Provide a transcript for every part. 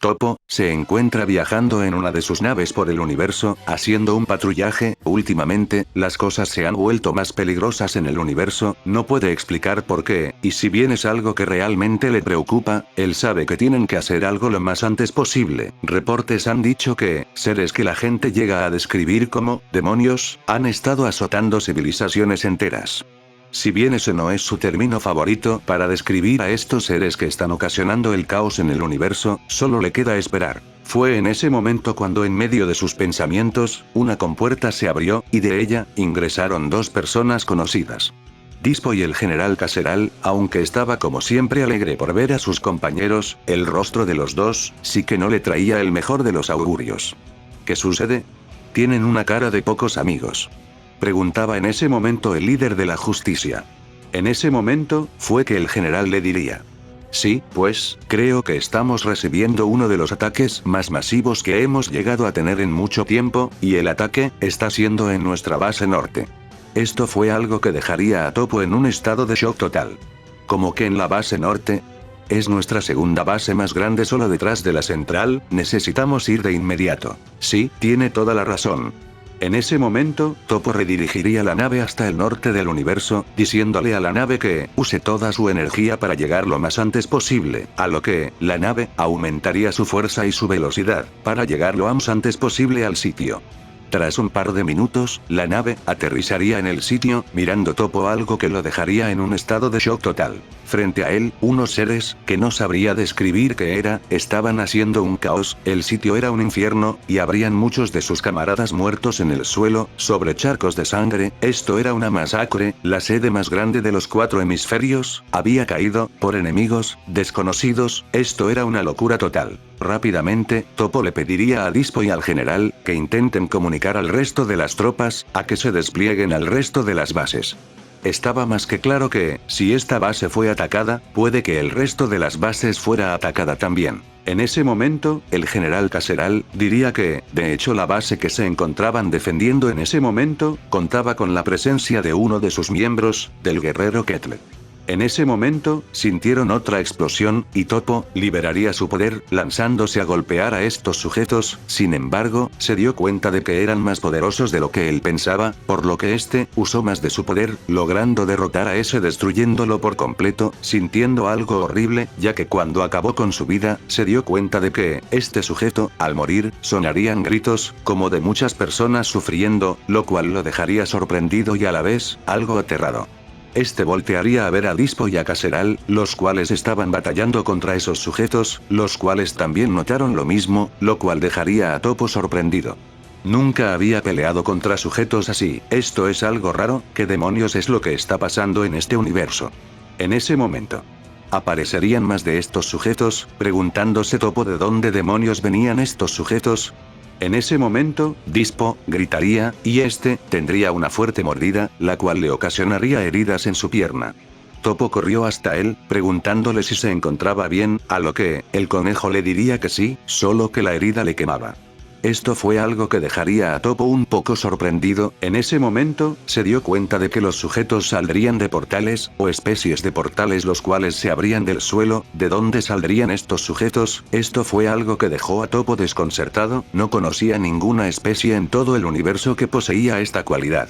Topo se encuentra viajando en una de sus naves por el universo, haciendo un patrullaje. Últimamente, las cosas se han vuelto más peligrosas en el universo, no puede explicar por qué, y si bien es algo que realmente le preocupa, él sabe que tienen que hacer algo lo más antes posible. Reportes han dicho que, seres que la gente llega a describir como demonios, han estado azotando civilizaciones enteras. Si bien ese no es su término favorito para describir a estos seres que están ocasionando el caos en el universo, solo le queda esperar. Fue en ese momento cuando en medio de sus pensamientos, una compuerta se abrió, y de ella, ingresaron dos personas conocidas. Dispo y el general Caseral, aunque estaba como siempre alegre por ver a sus compañeros, el rostro de los dos, sí que no le traía el mejor de los augurios. ¿Qué sucede? Tienen una cara de pocos amigos. Preguntaba en ese momento el líder de la justicia. En ese momento, fue que el general le diría. Sí, pues, creo que estamos recibiendo uno de los ataques más masivos que hemos llegado a tener en mucho tiempo, y el ataque, está siendo en nuestra base norte. Esto fue algo que dejaría a Topo en un estado de shock total. ¿Cómo que en la base norte? Es nuestra segunda base más grande solo detrás de la central, necesitamos ir de inmediato. Sí, tiene toda la razón. En ese momento, Topo redirigiría la nave hasta el norte del universo, diciéndole a la nave que use toda su energía para llegar lo más antes posible, a lo que, la nave, aumentaría su fuerza y su velocidad, para llegar lo más antes posible al sitio. Tras un par de minutos, la nave aterrizaría en el sitio, mirando Topo algo que lo dejaría en un estado de shock total. Frente a él, unos seres, que no sabría describir qué era, estaban haciendo un caos, el sitio era un infierno, y habrían muchos de sus camaradas muertos en el suelo, sobre charcos de sangre. Esto era una masacre, la sede más grande de los 4 hemisferios, había caído, por enemigos desconocidos, esto era una locura total. Rápidamente, Topo le pediría a Dispo y al general, que intenten comunicar al resto de las tropas, a que se desplieguen al resto de las bases. Estaba más que claro que, si esta base fue atacada, puede que el resto de las bases fuera atacada también. En ese momento, el general Caseral diría que, de hecho la base que se encontraban defendiendo en ese momento, contaba con la presencia de uno de sus miembros, del guerrero Ketle. En ese momento, sintieron otra explosión, y Topo liberaría su poder, lanzándose a golpear a estos sujetos. Sin embargo, se dio cuenta de que eran más poderosos de lo que él pensaba, por lo que este usó más de su poder, logrando derrotar a ese destruyéndolo por completo, sintiendo algo horrible, ya que cuando acabó con su vida, se dio cuenta de que, este sujeto, al morir, sonarían gritos, como de muchas personas sufriendo, lo cual lo dejaría sorprendido y a la vez, algo aterrado. Este voltearía a ver a Dispo y a Caseral, los cuales estaban batallando contra esos sujetos, los cuales también notaron lo mismo, lo cual dejaría a Topo sorprendido. Nunca había peleado contra sujetos así. Esto es algo raro. ¿Qué demonios es lo que está pasando en este universo? En ese momento, ¿aparecerían más de estos sujetos? Preguntándose Topo de dónde demonios venían estos sujetos. En ese momento, Dispo gritaría, y este tendría una fuerte mordida, la cual le ocasionaría heridas en su pierna. Topo corrió hasta él, preguntándole si se encontraba bien, a lo que, el conejo le diría que sí, solo que la herida le quemaba. Esto fue algo que dejaría a Topo un poco sorprendido. En ese momento, se dio cuenta de que los sujetos saldrían de portales, o especies de portales los cuales se abrían del suelo. ¿De dónde saldrían estos sujetos? Esto fue algo que dejó a Topo desconcertado, no conocía ninguna especie en todo el universo que poseía esta cualidad.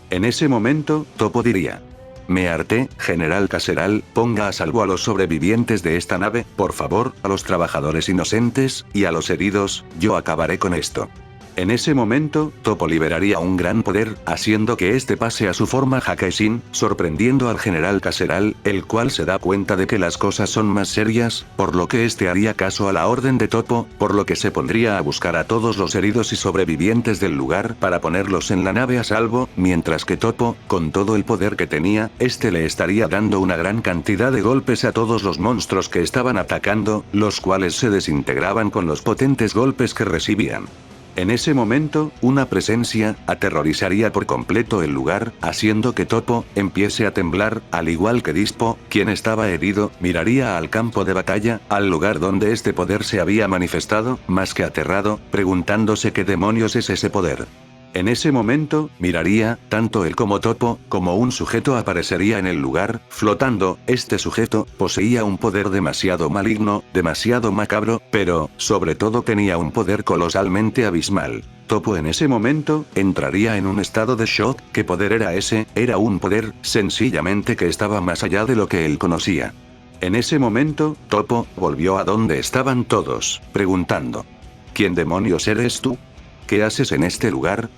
En ese momento, Topo diría. Me harté, general Caseral, ponga a salvo a los sobrevivientes de esta nave, por favor, a los trabajadores inocentes, y a los heridos, yo acabaré con esto. En ese momento, Topo liberaría un gran poder, haciendo que este pase a su forma Hakaisin, sorprendiendo al general Caseral, el cual se da cuenta de que las cosas son más serias, por lo que este haría caso a la orden de Topo, por lo que se pondría a buscar a todos los heridos y sobrevivientes del lugar para ponerlos en la nave a salvo, mientras que Topo, con todo el poder que tenía, este le estaría dando una gran cantidad de golpes a todos los monstruos que estaban atacando, los cuales se desintegraban con los potentes golpes que recibían. En ese momento, una presencia aterrorizaría por completo el lugar, haciendo que Topo empiece a temblar, al igual que Dispo, quien estaba herido, miraría al campo de batalla, al lugar donde este poder se había manifestado, más que aterrado, preguntándose qué demonios es ese poder. En ese momento, miraría, tanto él como Topo, como un sujeto aparecería en el lugar, flotando. Este sujeto, poseía un poder demasiado maligno, demasiado macabro, pero, sobre todo tenía un poder colosalmente abismal. Topo en ese momento, entraría en un estado de shock. ¿Qué poder era ese? Era un poder, sencillamente que estaba más allá de lo que él conocía. En ese momento, Topo, volvió a donde estaban todos, preguntando. ¿Quién demonios eres tú? ¿Qué haces en este lugar?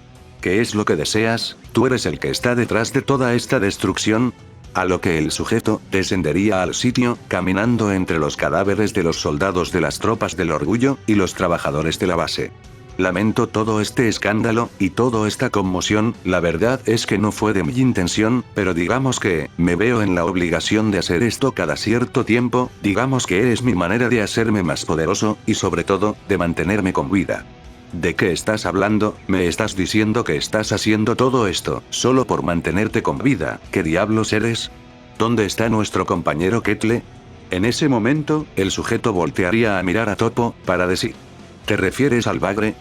¿Qué es lo que deseas? ¿Tú eres el que está detrás de toda esta destrucción? A lo que el sujeto, descendería al sitio, caminando entre los cadáveres de los soldados de las tropas del orgullo, y los trabajadores de la base. Lamento todo este escándalo, y toda esta conmoción. La verdad es que no fue de mi intención, pero digamos que, me veo en la obligación de hacer esto cada cierto tiempo. Digamos que es mi manera de hacerme más poderoso, y sobre todo, de mantenerme con vida. ¿De qué estás hablando? ¿Me estás diciendo que estás haciendo todo esto, solo por mantenerte con vida? ¿Qué diablos eres? ¿Dónde está nuestro compañero Ketle? En ese momento, el sujeto voltearía a mirar a Topo, para decir. ¿Te refieres al bagre?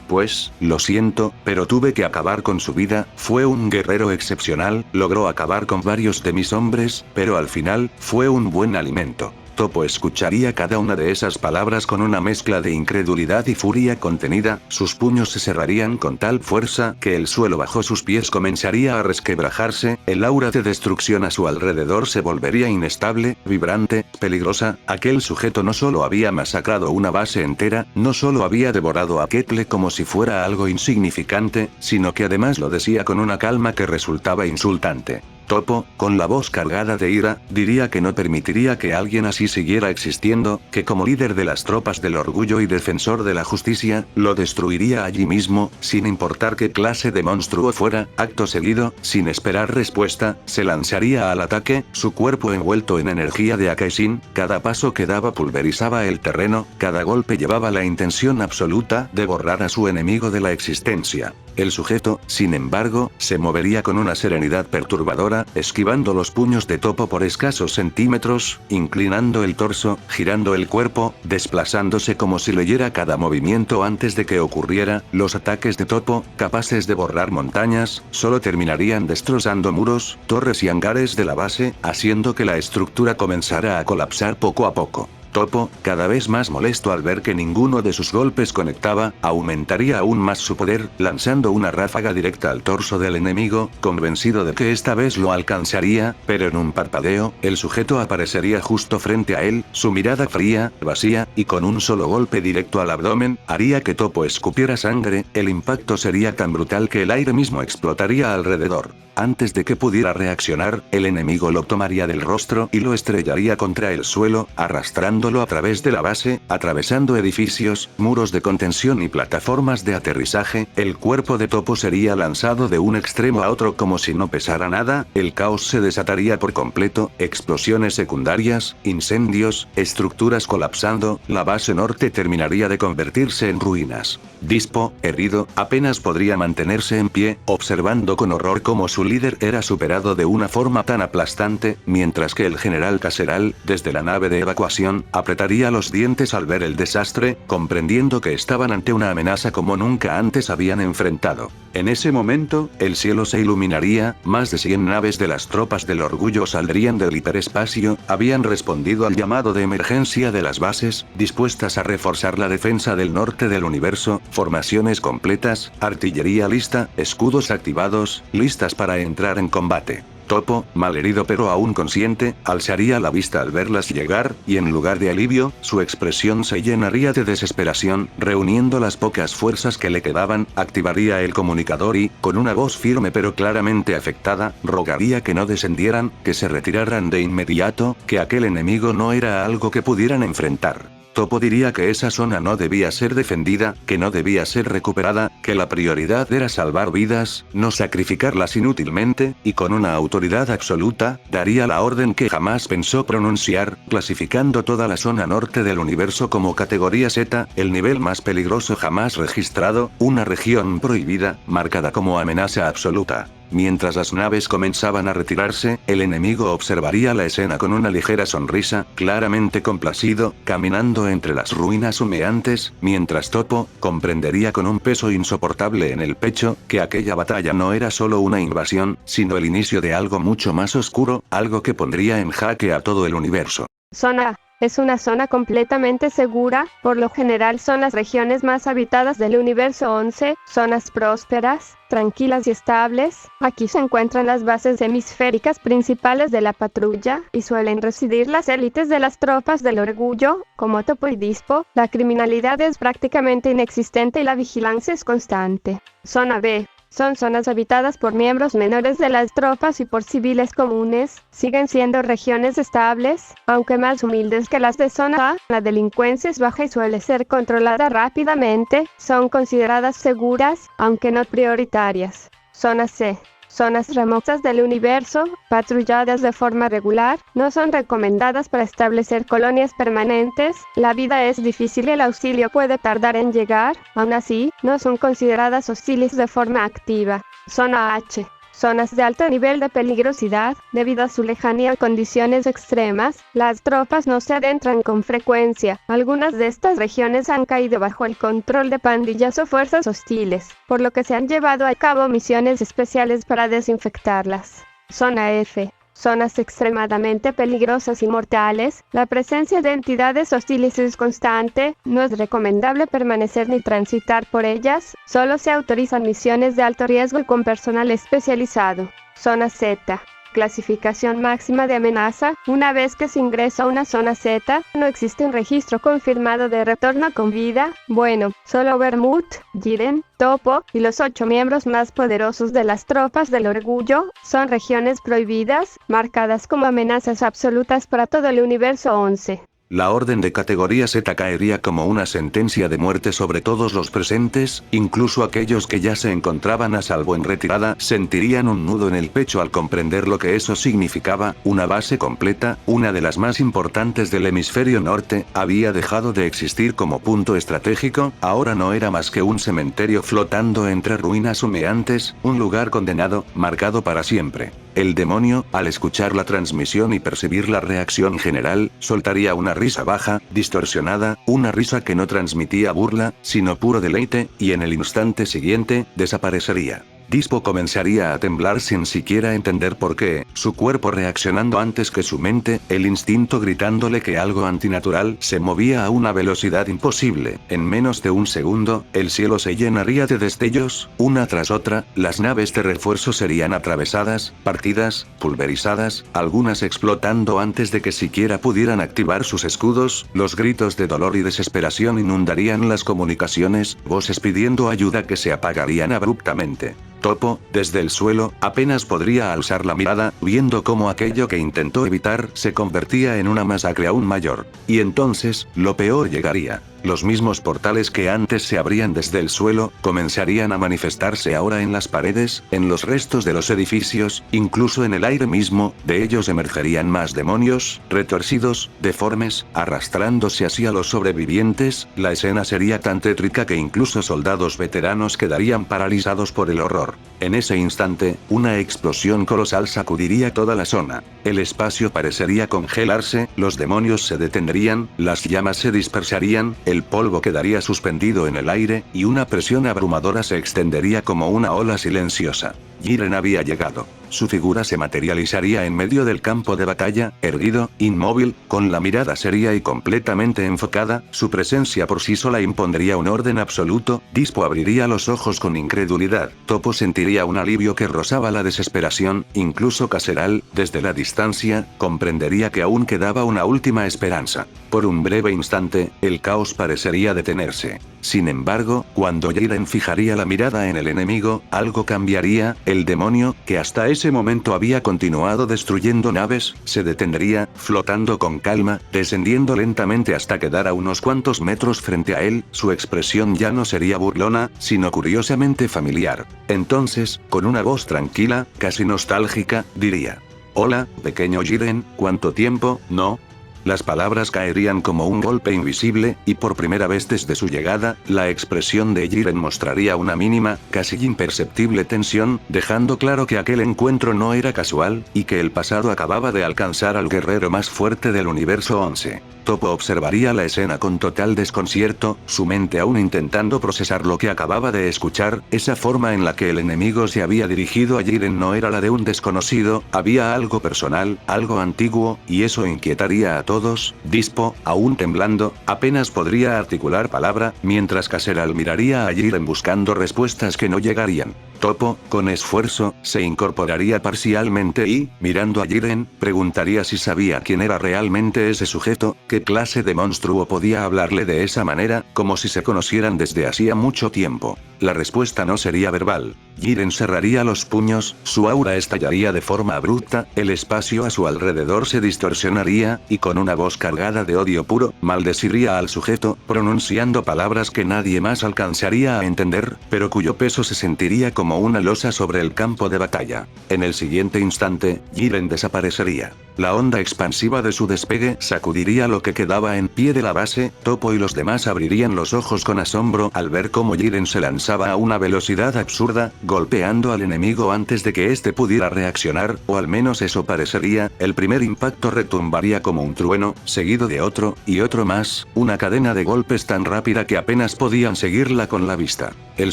Pues, lo siento, pero tuve que acabar con su vida. Fue un guerrero excepcional, logró acabar con varios de mis hombres, pero al final, fue un buen alimento. Topo escucharía cada una de esas palabras con una mezcla de incredulidad y furia contenida. Sus puños se cerrarían con tal fuerza que el suelo bajo sus pies comenzaría a resquebrajarse. El aura de destrucción a su alrededor se volvería inestable, vibrante, peligrosa. Aquel sujeto no solo había masacrado una base entera, no solo había devorado a Ketle como si fuera algo insignificante, sino que además lo decía con una calma que resultaba insultante. Topo, con la voz cargada de ira, diría que no permitiría que alguien así siguiera existiendo, que como líder de las tropas del orgullo y defensor de la justicia, lo destruiría allí mismo, sin importar qué clase de monstruo fuera. Acto seguido, sin esperar respuesta, se lanzaría al ataque, su cuerpo envuelto en energía de Akaishin. Cada paso que daba pulverizaba el terreno, cada golpe llevaba la intención absoluta de borrar a su enemigo de la existencia. El sujeto, sin embargo, se movería con una serenidad perturbadora, esquivando los puños de Topo por escasos centímetros, inclinando el torso, girando el cuerpo, desplazándose como si leyera cada movimiento antes de que ocurriera. Los ataques de Topo, capaces de borrar montañas, solo terminarían destrozando muros, torres y hangares de la base, haciendo que la estructura comenzara a colapsar poco a poco. Topo, cada vez más molesto al ver que ninguno de sus golpes conectaba, aumentaría aún más su poder, lanzando una ráfaga directa al torso del enemigo, convencido de que esta vez lo alcanzaría, pero en un parpadeo, el sujeto aparecería justo frente a él, su mirada fría, vacía, y con un solo golpe directo al abdomen, haría que Topo escupiera sangre. El impacto sería tan brutal que el aire mismo explotaría alrededor. Antes de que pudiera reaccionar, el enemigo lo tomaría del rostro y lo estrellaría contra el suelo, arrastrándolo a través de la base, atravesando edificios, muros de contención y plataformas de aterrizaje. El cuerpo de Topo sería lanzado de un extremo a otro como si no pesara nada. El caos se desataría por completo, explosiones secundarias, incendios, estructuras colapsando. La base norte terminaría de convertirse en ruinas. Dispo, herido, apenas podría mantenerse en pie, observando con horror cómo su líder era superado de una forma tan aplastante, mientras que el general Caseral, desde la nave de evacuación, apretaría los dientes al ver el desastre, comprendiendo que estaban ante una amenaza como nunca antes habían enfrentado. En ese momento, el cielo se iluminaría, más de 100 naves de las tropas del orgullo saldrían del hiperespacio, habían respondido al llamado de emergencia de las bases, dispuestas a reforzar la defensa del norte del universo, formaciones completas, artillería lista, escudos activados, listas para entrar en combate. Topo, malherido pero aún consciente, alzaría la vista al verlas llegar, y en lugar de alivio, su expresión se llenaría de desesperación. Reuniendo las pocas fuerzas que le quedaban, activaría el comunicador y, con una voz firme pero claramente afectada, rogaría que no descendieran, que se retiraran de inmediato, que aquel enemigo no era algo que pudieran enfrentar. Topo diría que esa zona no debía ser defendida, que no debía ser recuperada, que la prioridad era salvar vidas, no sacrificarlas inútilmente, y con una autoridad absoluta, daría la orden que jamás pensó pronunciar, clasificando toda la zona norte del universo como categoría Z, el nivel más peligroso jamás registrado, una región prohibida, marcada como amenaza absoluta. Mientras las naves comenzaban a retirarse, el enemigo observaría la escena con una ligera sonrisa, claramente complacido, caminando entre las ruinas humeantes, mientras Toppo comprendería con un peso insoportable en el pecho, que aquella batalla no era solo una invasión, sino el inicio de algo mucho más oscuro, algo que pondría en jaque a todo el universo. Zona A. Es una zona completamente segura, por lo general son las regiones más habitadas del universo 11, zonas prósperas, tranquilas y estables. Aquí se encuentran las bases hemisféricas principales de la patrulla, y suelen residir las élites de las tropas del orgullo, como Toppo y Dyspo. La criminalidad es prácticamente inexistente y la vigilancia es constante. Zona B. Son zonas habitadas por miembros menores de las tropas y por civiles comunes. Siguen siendo regiones estables, aunque más humildes que las de zona A. La delincuencia es baja y suele ser controlada rápidamente. Son consideradas seguras, aunque no prioritarias. Zona C. Zonas remotas del universo, patrulladas de forma regular, no son recomendadas para establecer colonias permanentes. La vida es difícil y el auxilio puede tardar en llegar. Aún así, no son consideradas hostiles de forma activa. Zona H. Zonas de alto nivel de peligrosidad. Debido a su lejanía a condiciones extremas, las tropas no se adentran con frecuencia. Algunas de estas regiones han caído bajo el control de pandillas o fuerzas hostiles, por lo que se han llevado a cabo misiones especiales para desinfectarlas. Zona F. Zonas extremadamente peligrosas y mortales. La presencia de entidades hostiles es constante. No es recomendable permanecer ni transitar por ellas. Solo se autorizan misiones de alto riesgo y con personal especializado. Zona Z. Clasificación máxima de amenaza. Una vez que se ingresa a una zona Z, no existe un registro confirmado de retorno con vida. Bueno, solo Vermouth, Jiren, Toppo y los 8 miembros más poderosos de las tropas del orgullo son regiones prohibidas, marcadas como amenazas absolutas para todo el universo 11. La orden de categoría Z caería como una sentencia de muerte sobre todos los presentes, incluso aquellos que ya se encontraban a salvo en retirada, sentirían un nudo en el pecho al comprender lo que eso significaba. Una base completa, una de las más importantes del hemisferio norte, había dejado de existir como punto estratégico, ahora no era más que un cementerio flotando entre ruinas humeantes, un lugar condenado, marcado para siempre. El demonio, al escuchar la transmisión y percibir la reacción general, soltaría una risa baja, distorsionada, una risa que no transmitía burla, sino puro deleite, y en el instante siguiente, desaparecería. Dyspo comenzaría a temblar sin siquiera entender por qué, su cuerpo reaccionando antes que su mente, el instinto gritándole que algo antinatural se movía a una velocidad imposible. En menos de un segundo, el cielo se llenaría de destellos, una tras otra, las naves de refuerzo serían atravesadas, partidas, pulverizadas, algunas explotando antes de que siquiera pudieran activar sus escudos. Los gritos de dolor y desesperación inundarían las comunicaciones, voces pidiendo ayuda que se apagarían abruptamente. Toppo, desde el suelo, apenas podría alzar la mirada, viendo cómo aquello que intentó evitar se convertía en una masacre aún mayor. Y entonces, lo peor llegaría. Los mismos portales que antes se abrían desde el suelo, comenzarían a manifestarse ahora en las paredes, en los restos de los edificios, incluso en el aire mismo. De ellos emergerían más demonios, retorcidos, deformes, arrastrándose hacia los sobrevivientes. La escena sería tan tétrica que incluso soldados veteranos quedarían paralizados por el horror. En ese instante, una explosión colosal sacudiría toda la zona. El espacio parecería congelarse, los demonios se detendrían, las llamas se dispersarían, el polvo quedaría suspendido en el aire, y una presión abrumadora se extendería como una ola silenciosa. Jiren había llegado. Su figura se materializaría en medio del campo de batalla, erguido, inmóvil, con la mirada seria y completamente enfocada. Su presencia por sí sola impondría un orden absoluto. Dyspo abriría los ojos con incredulidad. Toppo sentiría un alivio que rozaba la desesperación. Incluso Caseral, desde la distancia, comprendería que aún quedaba una última esperanza. Por un breve instante, el caos parecería detenerse. Sin embargo, cuando Jiren fijaría la mirada en el enemigo, algo cambiaría. El demonio, que hasta ese momento había continuado destruyendo naves, se detendría, flotando con calma, descendiendo lentamente hasta quedar a unos cuantos metros frente a él. Su expresión ya no sería burlona, sino curiosamente familiar. Entonces, con una voz tranquila, casi nostálgica, diría: «Hola, pequeño Jiren, ¿cuánto tiempo, no?» Las palabras caerían como un golpe invisible, y por primera vez desde su llegada, la expresión de Jiren mostraría una mínima, casi imperceptible tensión, dejando claro que aquel encuentro no era casual, y que el pasado acababa de alcanzar al guerrero más fuerte del universo 11. Toppo observaría la escena con total desconcierto, su mente aún intentando procesar lo que acababa de escuchar. Esa forma en la que el enemigo se había dirigido a Jiren no era la de un desconocido, había algo personal, algo antiguo, y eso inquietaría a todos. Dispo, aún temblando, apenas podría articular palabra, mientras Caseral miraría a Jiren buscando respuestas que no llegarían. Toppo, con esfuerzo, se incorporaría parcialmente y, mirando a Jiren, preguntaría si sabía quién era realmente ese sujeto, qué clase de monstruo podía hablarle de esa manera, como si se conocieran desde hacía mucho tiempo. La respuesta no sería verbal. Jiren cerraría los puños, su aura estallaría de forma abrupta, el espacio a su alrededor se distorsionaría, y con una voz cargada de odio puro, maldeciría al sujeto, pronunciando palabras que nadie más alcanzaría a entender, pero cuyo peso se sentiría como una losa sobre el campo de batalla. En el siguiente instante, Jiren desaparecería. La onda expansiva de su despegue sacudiría lo que quedaba en pie de la base. Toppo y los demás abrirían los ojos con asombro al ver cómo Jiren se lanzaba a una velocidad absurda, golpeando al enemigo antes de que éste pudiera reaccionar, o al menos eso parecería. El primer impacto retumbaría como un trueno, seguido de otro, y otro más, una cadena de golpes tan rápida que apenas podían seguirla con la vista. El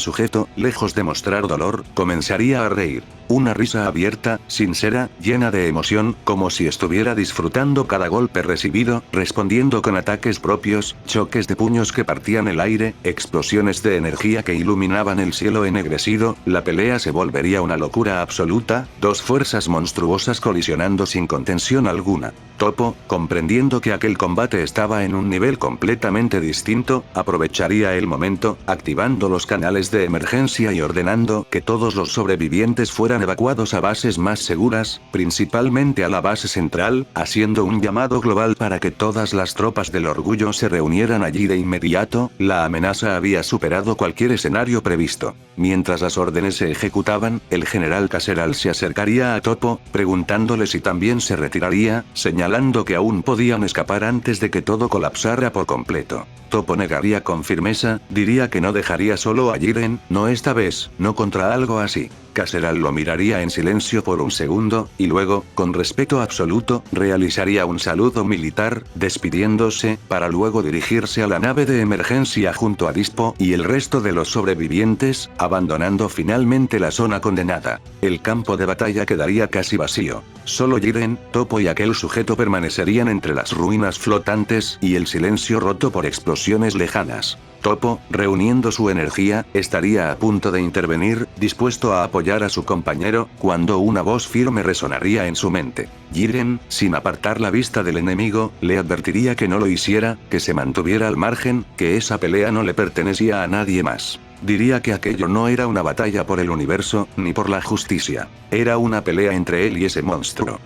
sujeto, lejos de mostrar dolor, comenzaría a reír. Una risa abierta, sincera, llena de emoción, como si estuviera disfrutando cada golpe recibido, respondiendo con ataques propios, choques de puños que partían el aire, explosiones de energía que iluminaban el cielo ennegrecido. La pelea se volvería una locura absoluta, dos fuerzas monstruosas colisionando sin contención alguna. Toppo, comprendiendo que aquel combate estaba en un nivel completamente distinto, aprovecharía el momento, activando los canales de emergencia y ordenando que todos los sobrevivientes fueran evacuados a bases más seguras, principalmente a la base central, haciendo un llamado global para que todas las tropas del orgullo se reunieran allí de inmediato. La amenaza había superado cualquier escenario previsto. Mientras las órdenes se ejecutaban, el general Caseral se acercaría a Toppo, preguntándole si también se retiraría, señalando que aún podían escapar antes de que todo colapsara por completo. Toppo negaría con firmeza, diría que no dejaría solo a Jiren, no esta vez, no contra algo así. Caseral lo miraría en silencio por un segundo, y luego, con respeto absoluto, realizaría un saludo militar, despidiéndose, para luego dirigirse a la nave de emergencia junto a Dispo y el resto de los sobrevivientes, abandonando finalmente la zona condenada. El campo de batalla quedaría casi vacío. Solo Jiren, Toppo y aquel sujeto permanecerían entre las ruinas flotantes y el silencio roto por explosiones lejanas. Toppo, reuniendo su energía, estaría a punto de intervenir, dispuesto a apoyar a su compañero, cuando una voz firme resonaría en su mente. Jiren, sin apartar la vista del enemigo, le advertiría que no lo hiciera, que se mantuviera al margen, que esa pelea no le pertenecía a nadie más. Diría que aquello no era una batalla por el universo, ni por la justicia. Era una pelea entre él y ese monstruo.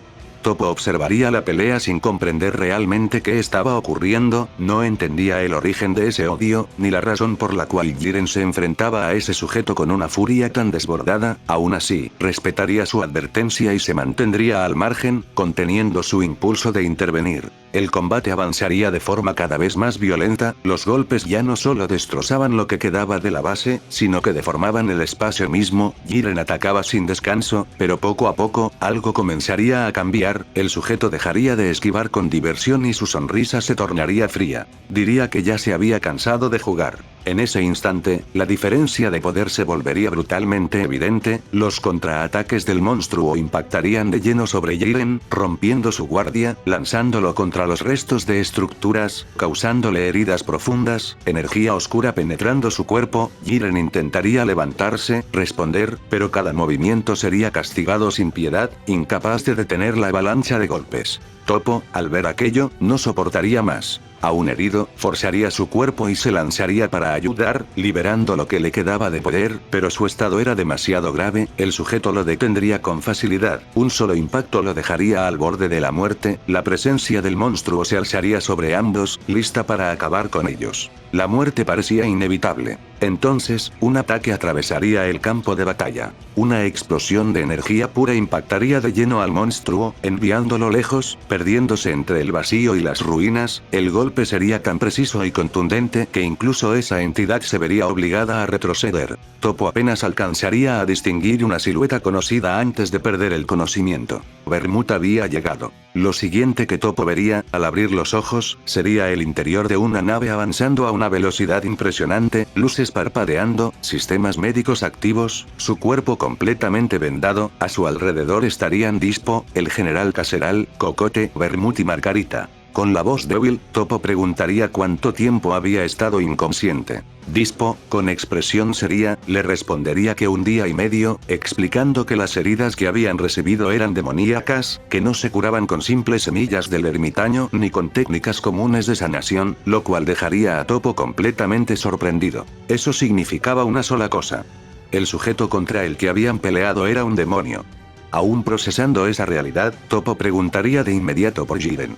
Toppo observaría la pelea sin comprender realmente qué estaba ocurriendo, no entendía el origen de ese odio, ni la razón por la cual Jiren se enfrentaba a ese sujeto con una furia tan desbordada. Aún así, respetaría su advertencia y se mantendría al margen, conteniendo su impulso de intervenir. El combate avanzaría de forma cada vez más violenta, los golpes ya no solo destrozaban lo que quedaba de la base, sino que deformaban el espacio mismo. Jiren atacaba sin descanso, pero poco a poco, algo comenzaría a cambiar. El sujeto dejaría de esquivar con diversión y su sonrisa se tornaría fría. Diría que ya se había cansado de jugar. En ese instante, la diferencia de poder se volvería brutalmente evidente, los contraataques del monstruo impactarían de lleno sobre Jiren, rompiendo su guardia, lanzándolo contra los restos de estructuras, causándole heridas profundas, energía oscura penetrando su cuerpo. Jiren intentaría levantarse, responder, pero cada movimiento sería castigado sin piedad, incapaz de detener la avalancha de golpes. Toppo, al ver aquello, no soportaría más. Aún herido, forzaría su cuerpo y se lanzaría para ayudar, liberando lo que le quedaba de poder, pero su estado era demasiado grave, el sujeto lo detendría con facilidad, un solo impacto lo dejaría al borde de la muerte, la presencia del monstruo se alzaría sobre ambos, lista para acabar con ellos. La muerte parecía inevitable. Entonces, un ataque atravesaría el campo de batalla. Una explosión de energía pura impactaría de lleno al monstruo, enviándolo lejos, perdiéndose entre el vacío y las ruinas. El golpe sería tan preciso y contundente que incluso esa entidad se vería obligada a retroceder. Toppo apenas alcanzaría a distinguir una silueta conocida antes de perder el conocimiento. Vermut había llegado. Lo siguiente que Toppo vería, al abrir los ojos, sería el interior de una nave avanzando a una velocidad impresionante, luces parpadeando, sistemas médicos activos, su cuerpo completamente vendado. A su alrededor estarían Dispo, el general Caseral, Cocote, Vermut y Margarita. Con la voz débil, Toppo preguntaría cuánto tiempo había estado inconsciente. Dispo, con expresión seria, le respondería que 1 día y medio, explicando que las heridas que habían recibido eran demoníacas, que no se curaban con simples semillas del ermitaño ni con técnicas comunes de sanación, lo cual dejaría a Toppo completamente sorprendido. Eso significaba una sola cosa. El sujeto contra el que habían peleado era un demonio. Aún procesando esa realidad, Toppo preguntaría de inmediato por Jiren.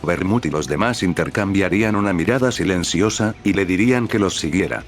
Vermut y los demás intercambiarían una mirada silenciosa, y le dirían que los siguiera.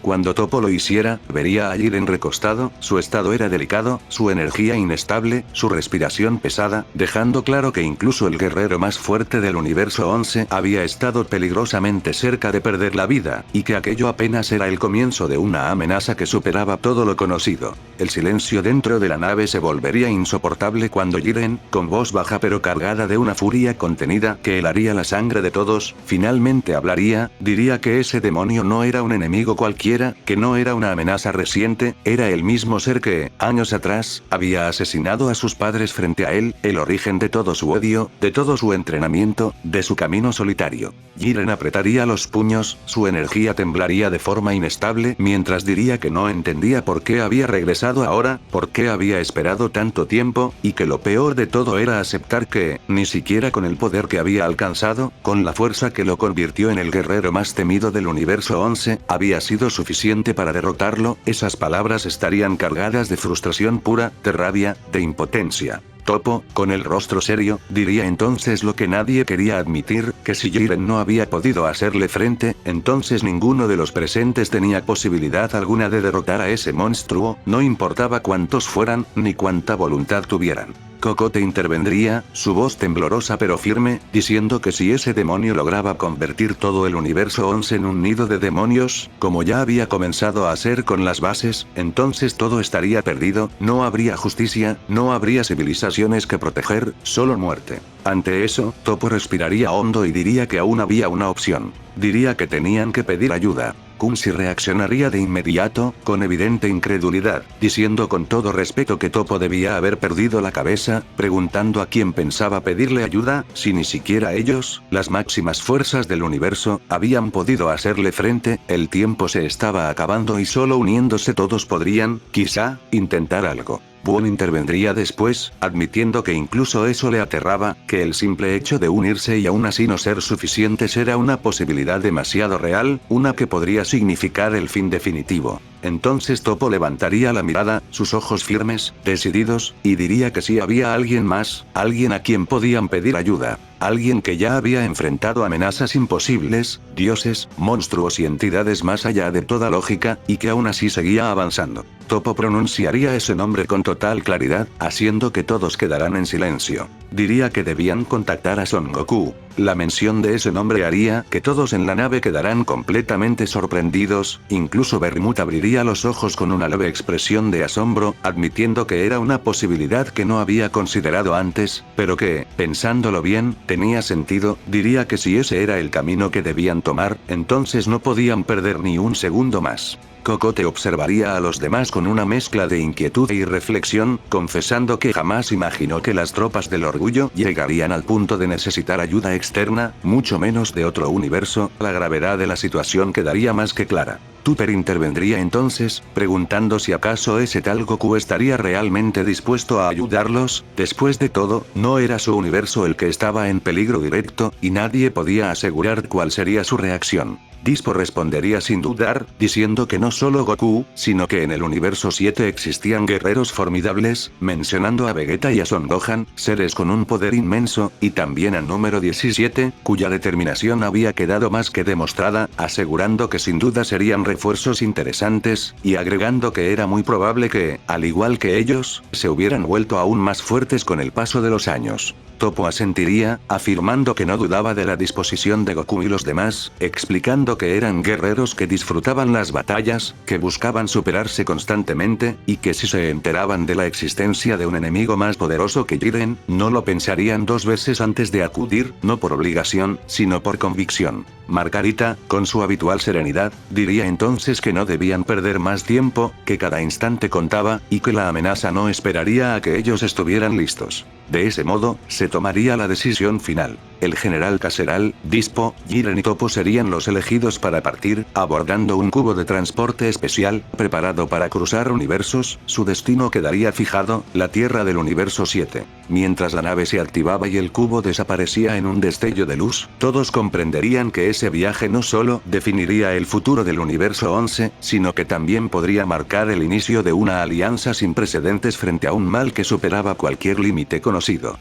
Cuando Toppo lo hiciera, vería a Jiren recostado, su estado era delicado, su energía inestable, su respiración pesada, dejando claro que incluso el guerrero más fuerte del universo 11 había estado peligrosamente cerca de perder la vida, y que aquello apenas era el comienzo de una amenaza que superaba todo lo conocido. El silencio dentro de la nave se volvería insoportable cuando Jiren, con voz baja pero cargada de una furia contenida que helaría la sangre de todos, finalmente hablaría, diría que ese demonio no era un enemigo cualquiera, que no era una amenaza reciente, era el mismo ser que, años atrás, había asesinado a sus padres frente a él, el origen de todo su odio, de todo su entrenamiento, de su camino solitario. Jiren apretaría los puños, su energía temblaría de forma inestable mientras diría que no entendía por qué había regresado ahora, por qué había esperado tanto tiempo, y que lo peor de todo era aceptar que, ni siquiera con el poder que había alcanzado, con la fuerza que lo convirtió en el guerrero más temido del universo 11, había sido suficiente para derrotarlo. Esas palabras estarían cargadas de frustración pura, de rabia, de impotencia. Toppo, con el rostro serio, diría entonces lo que nadie quería admitir, que si Jiren no había podido hacerle frente, entonces ninguno de los presentes tenía posibilidad alguna de derrotar a ese monstruo, no importaba cuántos fueran, ni cuánta voluntad tuvieran. Cocote intervendría, su voz temblorosa pero firme, diciendo que si ese demonio lograba convertir todo el universo 11 en un nido de demonios, como ya había comenzado a hacer con las bases, entonces todo estaría perdido, no habría justicia, no habría civilizaciones que proteger, solo muerte. Ante eso, Toppo respiraría hondo y diría que aún había una opción. Diría que tenían que pedir ayuda. Kunzi reaccionaría de inmediato, con evidente incredulidad, diciendo con todo respeto que Toppo debía haber perdido la cabeza, preguntando a quién pensaba pedirle ayuda, si ni siquiera ellos, las máximas fuerzas del universo, habían podido hacerle frente. El tiempo se estaba acabando y solo uniéndose todos podrían, quizá, intentar algo. Buon intervendría después, admitiendo que incluso eso le aterraba, que el simple hecho de unirse y aún así no ser suficientes era una posibilidad demasiado real, una que podría significar el fin definitivo. Entonces Toppo levantaría la mirada, sus ojos firmes, decididos, y diría que sí había alguien más, alguien a quien podían pedir ayuda. Alguien que ya había enfrentado amenazas imposibles, dioses, monstruos y entidades más allá de toda lógica, y que aún así seguía avanzando. Toppo pronunciaría ese nombre con total claridad, haciendo que todos quedaran en silencio. Diría que debían contactar a Son Goku. La mención de ese nombre haría que todos en la nave quedaran completamente sorprendidos, incluso Vermut abriría los ojos con una leve expresión de asombro, admitiendo que era una posibilidad que no había considerado antes, pero que, pensándolo bien, tenía sentido. Diría que si ese era el camino que debían tomar, entonces no podían perder ni un segundo más. Cocote observaría a los demás con una mezcla de inquietud y reflexión, confesando que jamás imaginó que las tropas del orgullo llegarían al punto de necesitar ayuda externa, mucho menos de otro universo. La gravedad de la situación quedaría más que clara. Tupper intervendría entonces, preguntando si acaso ese tal Goku estaría realmente dispuesto a ayudarlos. Después de todo, no era su universo el que estaba en peligro directo, y nadie podía asegurar cuál sería su reacción. Dispo respondería sin dudar, diciendo que no solo Goku, sino que en el universo 7 existían guerreros formidables, mencionando a Vegeta y a Son Gohan, seres con un poder inmenso, y también al número 17, cuya determinación había quedado más que demostrada, asegurando que sin duda serían refuerzos interesantes, y agregando que era muy probable que, al igual que ellos, se hubieran vuelto aún más fuertes con el paso de los años. Toppo asentiría, afirmando que no dudaba de la disposición de Goku y los demás, explicando que eran guerreros que disfrutaban las batallas, que buscaban superarse constantemente, y que si se enteraban de la existencia de un enemigo más poderoso que Jiren, no lo pensarían dos veces antes de acudir, no por obligación, sino por convicción. Margarita, con su habitual serenidad, diría entonces que no debían perder más tiempo, que cada instante contaba, y que la amenaza no esperaría a que ellos estuvieran listos. De ese modo, se tomaría la decisión final. El general Caseral, Dispo, Jiren y Toppo serían los elegidos para partir, abordando un cubo de transporte especial, preparado para cruzar universos. Su destino quedaría fijado, la Tierra del universo 7. Mientras la nave se activaba y el cubo desaparecía en un destello de luz, todos comprenderían que ese viaje no solo definiría el futuro del universo 11, sino que también podría marcar el inicio de una alianza sin precedentes frente a un mal que superaba cualquier límite conocido.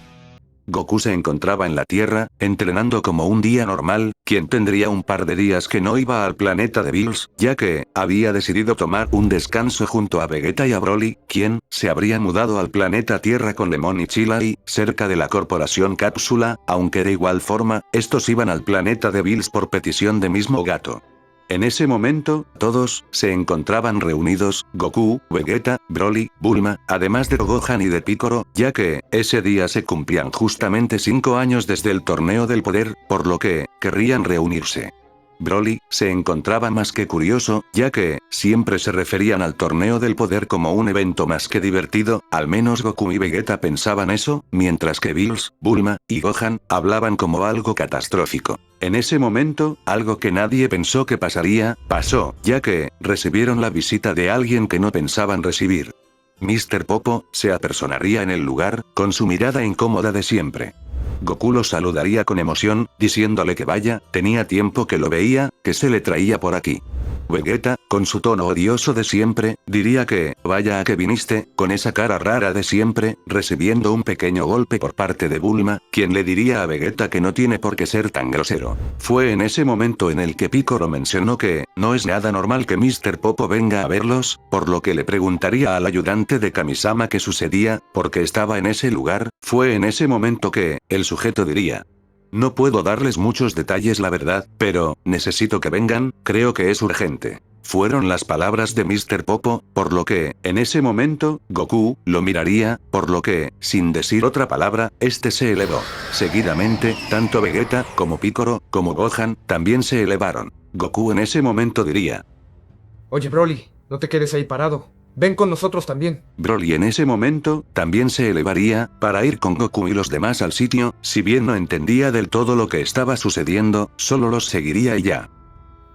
Goku se encontraba en la Tierra, entrenando como un día normal, quien tendría un par de días que no iba al planeta de Bills, ya que había decidido tomar un descanso junto a Vegeta y a Broly, quien se habría mudado al planeta Tierra con Lemon y Chilai, cerca de la corporación Cápsula, aunque de igual forma, estos iban al planeta de Bills por petición de mismo gato. En ese momento, todos se encontraban reunidos, Goku, Vegeta, Broly, Bulma, además de Gohan y de Piccolo, ya que, ese día se cumplían justamente 5 años desde el torneo del poder, por lo que, querrían reunirse. Broly se encontraba más que curioso, ya que siempre se referían al torneo del poder como un evento más que divertido, al menos Goku y Vegeta pensaban eso, mientras que Bills, Bulma y Gohan hablaban como algo catastrófico. En ese momento, algo que nadie pensó que pasaría, pasó, ya que recibieron la visita de alguien que no pensaban recibir. Mr. Popo se apersonaría en el lugar, con su mirada incómoda de siempre. Goku lo saludaría con emoción, diciéndole que vaya, tenía tiempo que lo veía, que se le traía por aquí. Vegeta, con su tono odioso de siempre, diría que, vaya a que viniste, con esa cara rara de siempre, recibiendo un pequeño golpe por parte de Bulma, quien le diría a Vegeta que no tiene por qué ser tan grosero. Fue en ese momento en el que Piccolo mencionó que, no es nada normal que Mr. Popo venga a verlos, por lo que le preguntaría al ayudante de Kamisama qué sucedía, porque estaba en ese lugar. Fue en ese momento que, el sujeto diría: no puedo darles muchos detalles la verdad, pero, necesito que vengan, creo que es urgente. Fueron las palabras de Mr. Popo, por lo que, en ese momento, Goku lo miraría, por lo que, sin decir otra palabra, este se elevó. Seguidamente, tanto Vegeta, como Piccolo, como Gohan, también se elevaron. Goku en ese momento diría: oye Broly, no te quedes ahí parado. Ven con nosotros también. Broly en ese momento, también se elevaría, para ir con Goku y los demás al sitio, si bien no entendía del todo lo que estaba sucediendo, solo los seguiría y ya.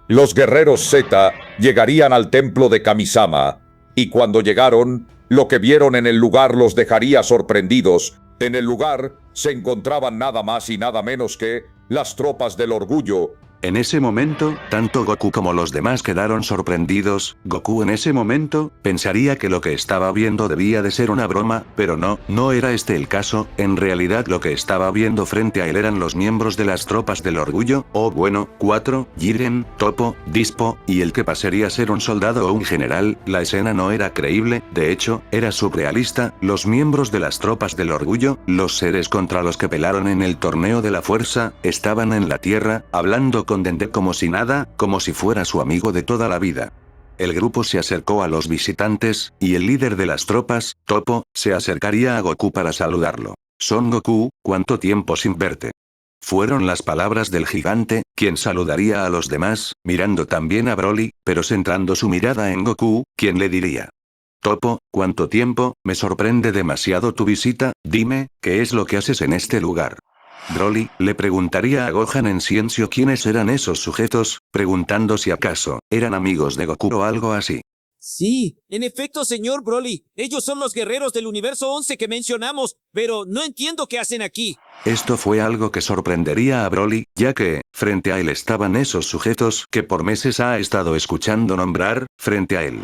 Los guerreros Z llegarían al templo de Kamisama, y cuando llegaron, lo que vieron en el lugar los dejaría sorprendidos. En el lugar, se encontraban nada más y nada menos que las tropas del orgullo. En ese momento, tanto Goku como los demás quedaron sorprendidos. Goku en ese momento, pensaría que lo que estaba viendo debía de ser una broma, pero no era este el caso. En realidad lo que estaba viendo frente a él eran los miembros de las tropas del orgullo, o bueno, 4, Jiren, Toppo, Dispo, y el que pasaría a ser un soldado o un general. La escena no era creíble, de hecho, era surrealista. Los miembros de las tropas del orgullo, los seres contra los que pelaron en el torneo de la fuerza, estaban en la Tierra, hablando con Dende como si nada, como si fuera su amigo de toda la vida. El grupo se acercó a los visitantes, y el líder de las tropas, Toppo, se acercaría a Goku para saludarlo. Son Goku, ¿cuánto tiempo sin verte? Fueron las palabras del gigante, quien saludaría a los demás, mirando también a Broly, pero centrando su mirada en Goku, quien le diría: Toppo, ¿cuánto tiempo? Me sorprende demasiado tu visita, dime, ¿qué es lo que haces en este lugar? Broly le preguntaría a Gohan en silencio quiénes eran esos sujetos, preguntando si acaso eran amigos de Goku o algo así. Sí, en efecto, señor Broly. Ellos son los guerreros del universo 11 que mencionamos, pero no entiendo qué hacen aquí. Esto fue algo que sorprendería a Broly, ya que, frente a él estaban esos sujetos que por meses ha estado escuchando nombrar, frente a él.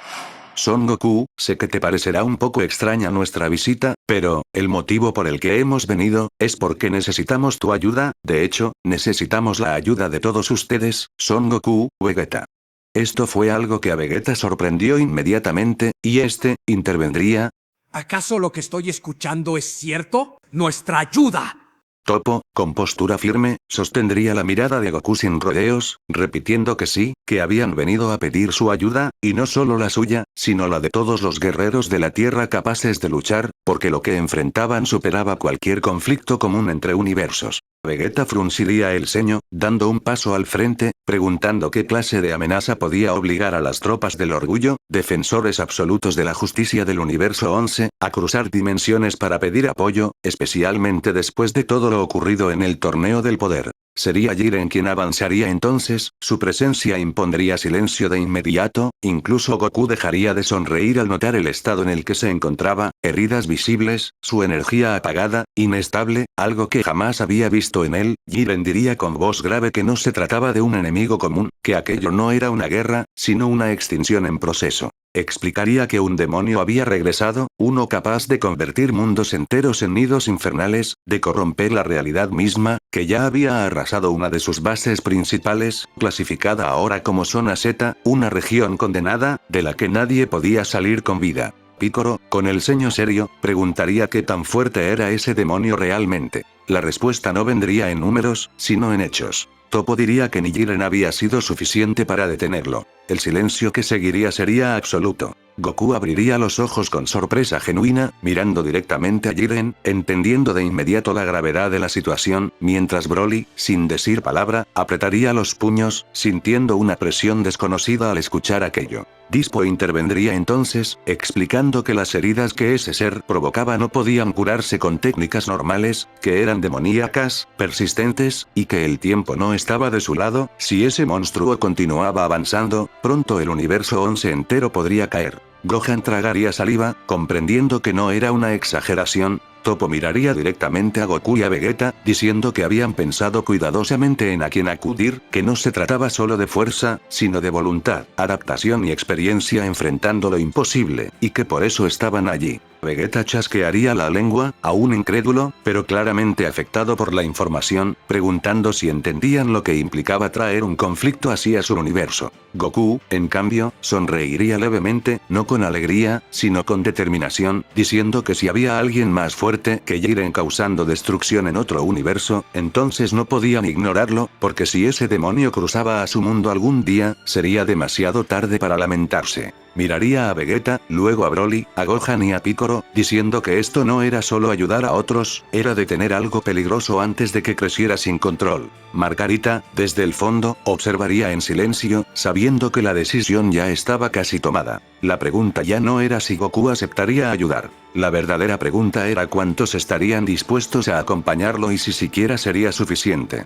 Son Goku, sé que te parecerá un poco extraña nuestra visita, pero, el motivo por el que hemos venido, es porque necesitamos tu ayuda, de hecho, necesitamos la ayuda de todos ustedes, Son Goku, Vegeta. Esto fue algo que a Vegeta sorprendió inmediatamente, y intervendría. ¿Acaso lo que estoy escuchando es cierto? ¡Nuestra ayuda! Toppo, con postura firme, sostendría la mirada de Goku sin rodeos, repitiendo que sí, que habían venido a pedir su ayuda, y no solo la suya, sino la de todos los guerreros de la Tierra capaces de luchar, porque lo que enfrentaban superaba cualquier conflicto común entre universos. Vegeta frunciría el ceño, dando un paso al frente, preguntando qué clase de amenaza podía obligar a las tropas del orgullo, defensores absolutos de la justicia del universo 11, a cruzar dimensiones para pedir apoyo, especialmente después de todo lo ocurrido en el torneo del poder. Sería Jiren quien avanzaría entonces, su presencia impondría silencio de inmediato, incluso Goku dejaría de sonreír al notar el estado en el que se encontraba, heridas visibles, su energía apagada, inestable, algo que jamás había visto en él. Jiren diría con voz grave que no se trataba de un enemigo común, que aquello no era una guerra, sino una extinción en proceso. Explicaría que un demonio había regresado, uno capaz de convertir mundos enteros en nidos infernales, de corromper la realidad misma, que ya había arrasado una de sus bases principales, clasificada ahora como Zona Z, una región condenada, de la que nadie podía salir con vida. Piccolo, con el ceño serio, preguntaría qué tan fuerte era ese demonio realmente. La respuesta no vendría en números, sino en hechos. Toppo diría que ni Jiren había sido suficiente para detenerlo. El silencio que seguiría sería absoluto. Goku abriría los ojos con sorpresa genuina, mirando directamente a Jiren, entendiendo de inmediato la gravedad de la situación, mientras Broly, sin decir palabra, apretaría los puños, sintiendo una presión desconocida al escuchar aquello. Dispo intervendría entonces, explicando que las heridas que ese ser provocaba no podían curarse con técnicas normales, que eran demoníacas, persistentes, y que el tiempo no estaba de su lado. Si ese monstruo continuaba avanzando, pronto el universo 11 entero podría caer. Gohan tragaría saliva, comprendiendo que no era una exageración. Toppo miraría directamente a Goku y a Vegeta, diciendo que habían pensado cuidadosamente en a quién acudir, que no se trataba solo de fuerza, sino de voluntad, adaptación y experiencia enfrentando lo imposible, y que por eso estaban allí. Vegeta chasquearía la lengua, aún incrédulo, pero claramente afectado por la información, preguntando si entendían lo que implicaba traer un conflicto así a su universo. Goku, en cambio, sonreiría levemente, no con alegría, sino con determinación, diciendo que si había alguien más fuerte que Jiren causando destrucción en otro universo, entonces no podían ignorarlo, porque si ese demonio cruzaba a su mundo algún día, sería demasiado tarde para lamentarse. Miraría a Vegeta, luego a Broly, a Gohan y a Piccolo, diciendo que esto no era solo ayudar a otros, era detener algo peligroso antes de que creciera sin control. Margarita, desde el fondo, observaría en silencio, sabiendo que la decisión ya estaba casi tomada. La pregunta ya no era si Goku aceptaría ayudar. La verdadera pregunta era cuántos estarían dispuestos a acompañarlo y si siquiera sería suficiente.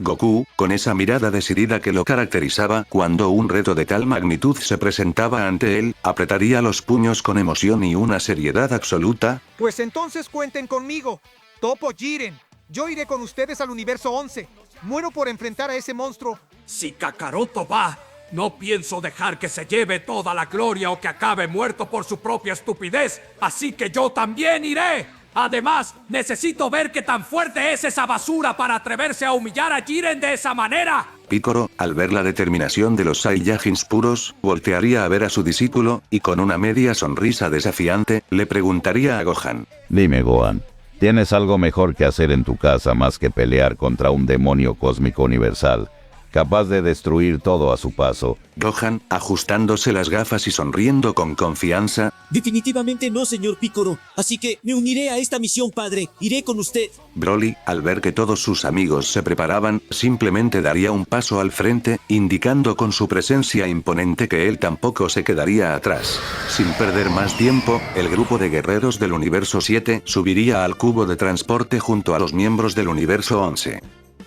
Goku, con esa mirada decidida que lo caracterizaba cuando un reto de tal magnitud se presentaba ante él, apretaría los puños con emoción y una seriedad absoluta. Pues entonces cuenten conmigo. Toppo, Jiren. Yo iré con ustedes al universo 11. Muero por enfrentar a ese monstruo. Si Kakaroto va, no pienso dejar que se lleve toda la gloria o que acabe muerto por su propia estupidez, así que yo también iré. Además, necesito ver qué tan fuerte es esa basura para atreverse a humillar a Jiren de esa manera. Piccolo, al ver la determinación de los Saiyajins puros, voltearía a ver a su discípulo, y con una media sonrisa desafiante, le preguntaría a Gohan. Dime, Gohan, ¿tienes algo mejor que hacer en tu casa más que pelear contra un demonio cósmico universal, capaz de destruir todo a su paso? Gohan, ajustándose las gafas y sonriendo con confianza. Definitivamente no, señor Piccolo. Así que me uniré a esta misión, padre. Iré con usted. Broly, al ver que todos sus amigos se preparaban, simplemente daría un paso al frente, indicando con su presencia imponente que él tampoco se quedaría atrás. Sin perder más tiempo, el grupo de guerreros del universo 7 subiría al cubo de transporte junto a los miembros del universo 11.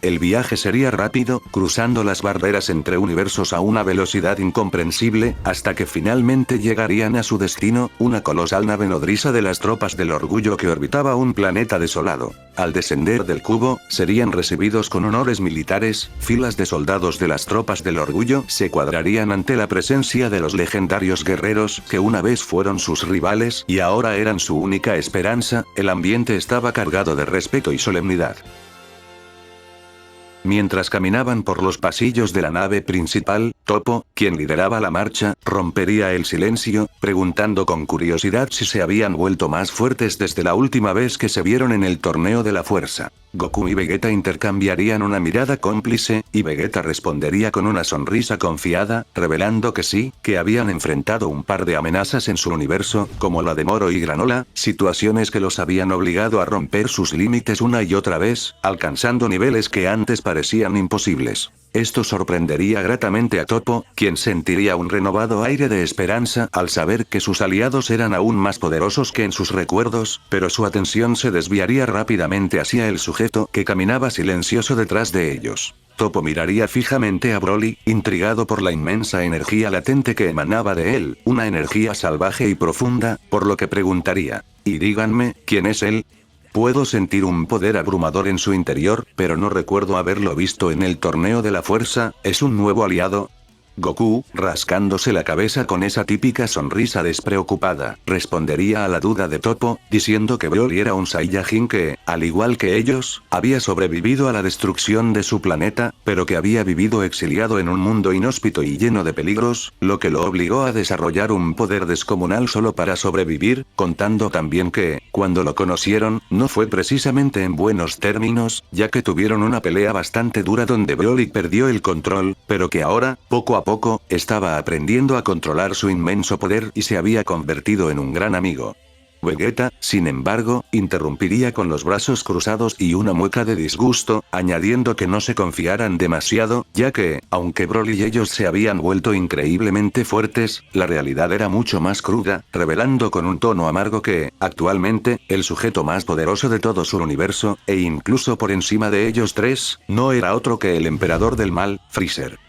El viaje sería rápido, cruzando las barreras entre universos a una velocidad incomprensible, hasta que finalmente llegarían a su destino, una colosal nave nodriza de las tropas del orgullo que orbitaba un planeta desolado. Al descender del cubo, serían recibidos con honores militares, filas de soldados de las tropas del orgullo se cuadrarían ante la presencia de los legendarios guerreros que una vez fueron sus rivales y ahora eran su única esperanza. El ambiente estaba cargado de respeto y solemnidad. Mientras caminaban por los pasillos de la nave principal, Toppo, quien lideraba la marcha, rompería el silencio, preguntando con curiosidad si se habían vuelto más fuertes desde la última vez que se vieron en el torneo de la fuerza. Goku y Vegeta intercambiarían una mirada cómplice, y Vegeta respondería con una sonrisa confiada, revelando que sí, que habían enfrentado un par de amenazas en su universo, como la de Moro y Granola, situaciones que los habían obligado a romper sus límites una y otra vez, alcanzando niveles que antes parecían imposibles. Esto sorprendería gratamente a Toppo, quien sentiría un renovado aire de esperanza al saber que sus aliados eran aún más poderosos que en sus recuerdos, pero su atención se desviaría rápidamente hacia el sujeto que caminaba silencioso detrás de ellos. Toppo miraría fijamente a Broly, intrigado por la inmensa energía latente que emanaba de él, una energía salvaje y profunda, por lo que preguntaría: «Y díganme, ¿quién es él?». Puedo sentir un poder abrumador en su interior, pero no recuerdo haberlo visto en el torneo de la fuerza. ¿Es un nuevo aliado? Goku, rascándose la cabeza con esa típica sonrisa despreocupada, respondería a la duda de Toppo, diciendo que Broly era un Saiyajin que, al igual que ellos, había sobrevivido a la destrucción de su planeta, pero que había vivido exiliado en un mundo inhóspito y lleno de peligros, lo que lo obligó a desarrollar un poder descomunal solo para sobrevivir, contando también que, cuando lo conocieron, no fue precisamente en buenos términos, ya que tuvieron una pelea bastante dura donde Broly perdió el control, pero que ahora, poco a poco, estaba aprendiendo a controlar su inmenso poder y se había convertido en un gran amigo. Vegeta, sin embargo, interrumpiría con los brazos cruzados y una mueca de disgusto, añadiendo que no se confiaran demasiado, ya que, aunque Broly y ellos se habían vuelto increíblemente fuertes, la realidad era mucho más cruda, revelando con un tono amargo que, actualmente, el sujeto más poderoso de todo su universo, e incluso por encima de ellos tres, no era otro que el emperador del mal, Freezer.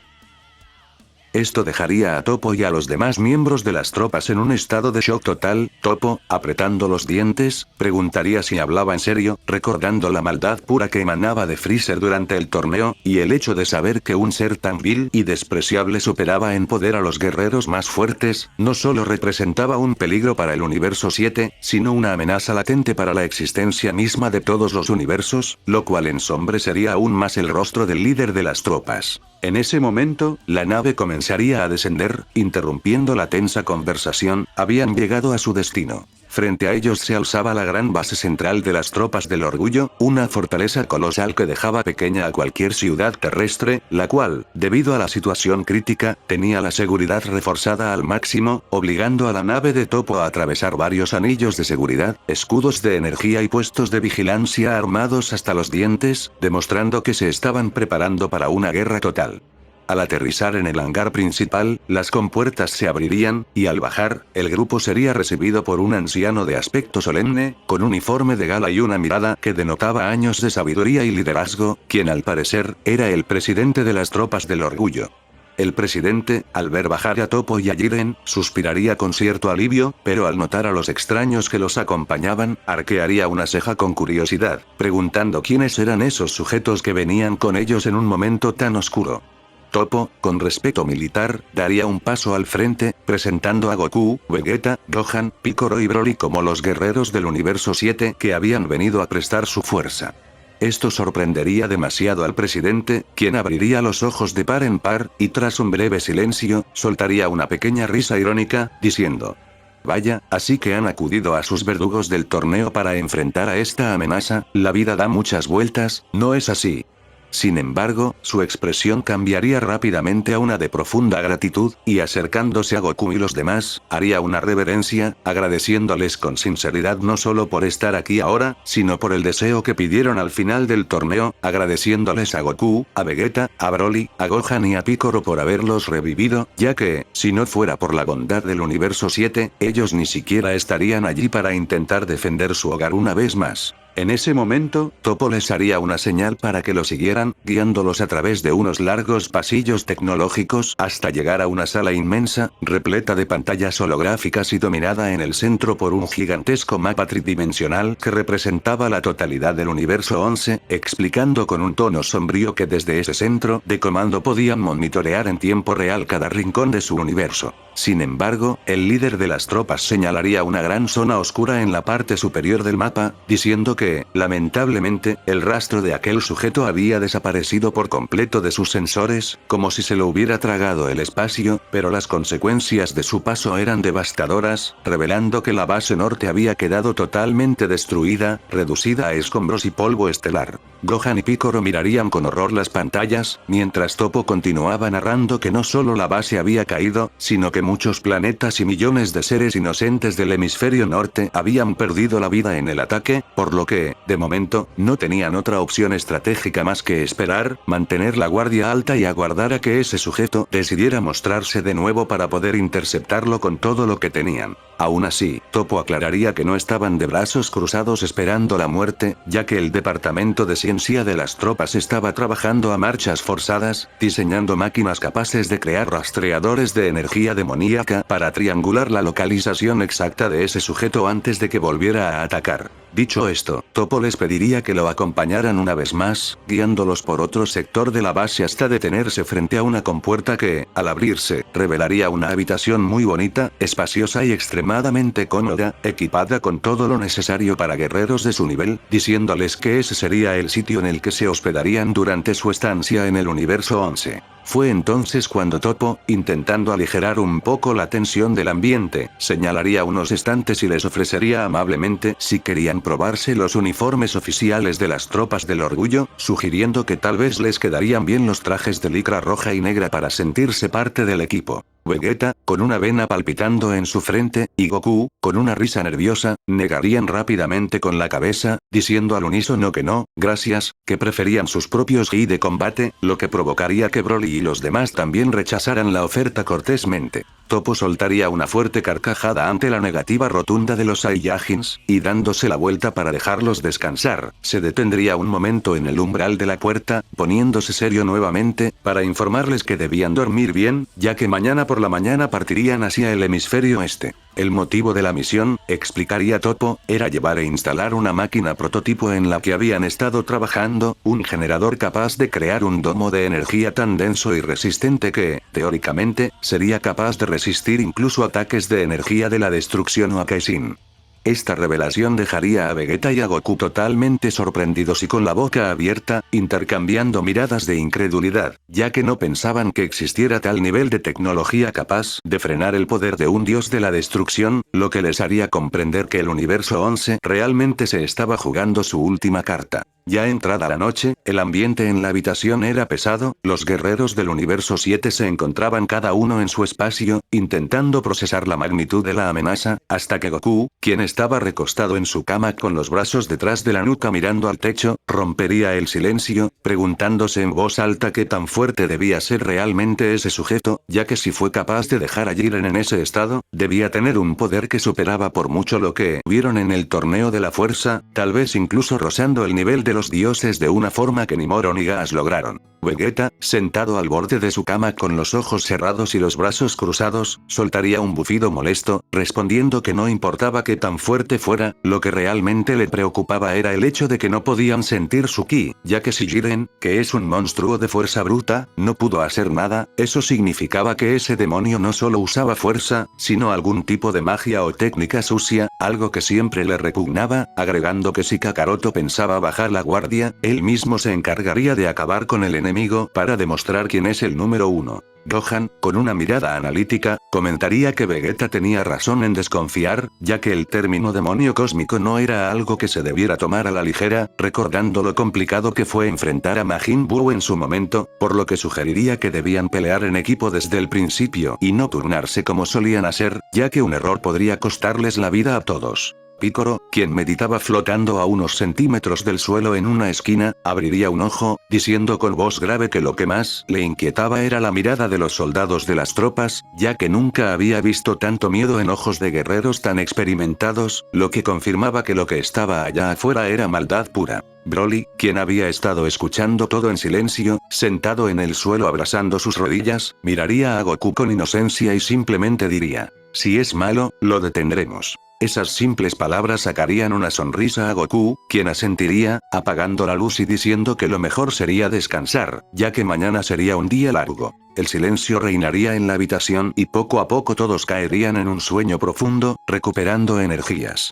Esto dejaría a Toppo y a los demás miembros de las tropas en un estado de shock total. Toppo, apretando los dientes, preguntaría si hablaba en serio, recordando la maldad pura que emanaba de Freezer durante el torneo, y el hecho de saber que un ser tan vil y despreciable superaba en poder a los guerreros más fuertes, no solo representaba un peligro para el universo 7, sino una amenaza latente para la existencia misma de todos los universos, lo cual ensombrecería aún más el rostro del líder de las tropas. En ese momento, la nave comenzaría a descender, interrumpiendo la tensa conversación. Habían llegado a su destino. Frente a ellos se alzaba la gran base central de las tropas del orgullo, una fortaleza colosal que dejaba pequeña a cualquier ciudad terrestre, la cual, debido a la situación crítica, tenía la seguridad reforzada al máximo, obligando a la nave de Toppo a atravesar varios anillos de seguridad, escudos de energía y puestos de vigilancia armados hasta los dientes, demostrando que se estaban preparando para una guerra total. Al aterrizar en el hangar principal, las compuertas se abrirían, y al bajar, el grupo sería recibido por un anciano de aspecto solemne, con uniforme de gala y una mirada que denotaba años de sabiduría y liderazgo, quien al parecer, era el presidente de las tropas del orgullo. El presidente, al ver bajar a Toppo y a Jiren, suspiraría con cierto alivio, pero al notar a los extraños que los acompañaban, arquearía una ceja con curiosidad, preguntando quiénes eran esos sujetos que venían con ellos en un momento tan oscuro. Toppo, con respeto militar, daría un paso al frente, presentando a Goku, Vegeta, Gohan, Piccolo y Broly como los guerreros del universo 7 que habían venido a prestar su fuerza. Esto sorprendería demasiado al presidente, quien abriría los ojos de par en par, y tras un breve silencio, soltaría una pequeña risa irónica, diciendo: «Vaya, así que han acudido a sus verdugos del torneo para enfrentar a esta amenaza. La vida da muchas vueltas, ¿no es así?». Sin embargo, su expresión cambiaría rápidamente a una de profunda gratitud, y acercándose a Goku y los demás, haría una reverencia, agradeciéndoles con sinceridad no solo por estar aquí ahora, sino por el deseo que pidieron al final del torneo, agradeciéndoles a Goku, a Vegeta, a Broly, a Gohan y a Piccolo por haberlos revivido, ya que, si no fuera por la bondad del universo 7, ellos ni siquiera estarían allí para intentar defender su hogar una vez más. En ese momento, Topo les haría una señal para que lo siguieran, guiándolos a través de unos largos pasillos tecnológicos hasta llegar a una sala inmensa, repleta de pantallas holográficas y dominada en el centro por un gigantesco mapa tridimensional que representaba la totalidad del universo 11, explicando con un tono sombrío que desde ese centro de comando podían monitorear en tiempo real cada rincón de su universo. Sin embargo, el líder de las tropas señalaría una gran zona oscura en la parte superior del mapa, diciendo que, lamentablemente, el rastro de aquel sujeto había desaparecido por completo de sus sensores, como si se lo hubiera tragado el espacio, pero las consecuencias de su paso eran devastadoras, revelando que la base norte había quedado totalmente destruida, reducida a escombros y polvo estelar. Gohan y Piccolo mirarían con horror las pantallas, mientras Toppo continuaba narrando que no solo la base había caído, sino que muchos planetas y millones de seres inocentes del hemisferio norte habían perdido la vida en el ataque, por lo que, de momento, no tenían otra opción estratégica más que esperar, mantener la guardia alta y aguardar a que ese sujeto decidiera mostrarse de nuevo para poder interceptarlo con todo lo que tenían. Aún así, Toppo aclararía que no estaban de brazos cruzados esperando la muerte, ya que el departamento de ciencia de las tropas estaba trabajando a marchas forzadas, diseñando máquinas capaces de crear rastreadores de energía demoníaca para triangular la localización exacta de ese sujeto antes de que volviera a atacar. Dicho esto, Toppo les pediría que lo acompañaran una vez más, guiándolos por otro sector de la base hasta detenerse frente a una compuerta que, al abrirse, revelaría una habitación muy bonita, espaciosa y extremadamente cómoda, equipada con todo lo necesario para guerreros de su nivel, diciéndoles que ese sería el sitio en el que se hospedarían durante su estancia en el universo 11. Fue entonces cuando Toppo, intentando aligerar un poco la tensión del ambiente, señalaría unos estantes y les ofrecería amablemente si querían probarse los uniformes oficiales de las tropas del orgullo, sugiriendo que tal vez les quedarían bien los trajes de licra roja y negra para sentirse parte del equipo. Vegeta, con una vena palpitando en su frente, y Goku, con una risa nerviosa, negarían rápidamente con la cabeza, diciendo al unísono que no, gracias, que preferían sus propios ki de combate, lo que provocaría que Broly y los demás también rechazaran la oferta cortésmente. Toppo soltaría una fuerte carcajada ante la negativa rotunda de los Saiyajins, y dándose la vuelta para dejarlos descansar, se detendría un momento en el umbral de la puerta, poniéndose serio nuevamente, para informarles que debían dormir bien, ya que mañana por la mañana partirían hacia el hemisferio este. El motivo de la misión, explicaría Toppo, era llevar e instalar una máquina prototipo en la que habían estado trabajando, un generador capaz de crear un domo de energía tan denso y resistente que, teóricamente, sería capaz de resistir incluso ataques de energía de la destrucción o Kaizen. Esta revelación dejaría a Vegeta y a Goku totalmente sorprendidos y con la boca abierta, intercambiando miradas de incredulidad, ya que no pensaban que existiera tal nivel de tecnología capaz de frenar el poder de un dios de la destrucción, lo que les haría comprender que el universo 11 realmente se estaba jugando su última carta. Ya entrada la noche, el ambiente en la habitación era pesado, los guerreros del universo 7 se encontraban cada uno en su espacio, intentando procesar la magnitud de la amenaza, hasta que Goku, quien estaba recostado en su cama con los brazos detrás de la nuca mirando al techo, rompería el silencio, preguntándose en voz alta qué tan fuerte debía ser realmente ese sujeto, ya que si fue capaz de dejar a Jiren en ese estado, debía tener un poder que superaba por mucho lo que vieron en el torneo de la fuerza, tal vez incluso rozando el nivel de los dioses de una forma que ni Moro ni Gas lograron. Vegeta, sentado al borde de su cama con los ojos cerrados y los brazos cruzados, soltaría un bufido molesto, respondiendo que no importaba qué tan fuerte fuera, lo que realmente le preocupaba era el hecho de que no podían sentir su ki, ya que si Jiren, que es un monstruo de fuerza bruta, no pudo hacer nada, eso significaba que ese demonio no solo usaba fuerza, sino algún tipo de magia o técnica sucia, algo que siempre le repugnaba, agregando que si Kakaroto pensaba bajar la guardia, él mismo se encargaría de acabar con el enemigo para demostrar quién es el número uno. Gohan, con una mirada analítica, comentaría que Vegeta tenía razón en desconfiar, ya que el término demonio cósmico no era algo que se debiera tomar a la ligera, recordando lo complicado que fue enfrentar a Majin Buu en su momento, por lo que sugeriría que debían pelear en equipo desde el principio y no turnarse como solían hacer, ya que un error podría costarles la vida a todos. Picoro, quien meditaba flotando a unos centímetros del suelo en una esquina, abriría un ojo, diciendo con voz grave que lo que más le inquietaba era la mirada de los soldados de las tropas, ya que nunca había visto tanto miedo en ojos de guerreros tan experimentados, lo que confirmaba que lo que estaba allá afuera era maldad pura. Broly, quien había estado escuchando todo en silencio, sentado en el suelo abrazando sus rodillas, miraría a Goku con inocencia y simplemente diría: si es malo, lo detendremos. Esas simples palabras sacarían una sonrisa a Goku, quien asentiría, apagando la luz y diciendo que lo mejor sería descansar, ya que mañana sería un día largo. El silencio reinaría en la habitación y poco a poco todos caerían en un sueño profundo, recuperando energías.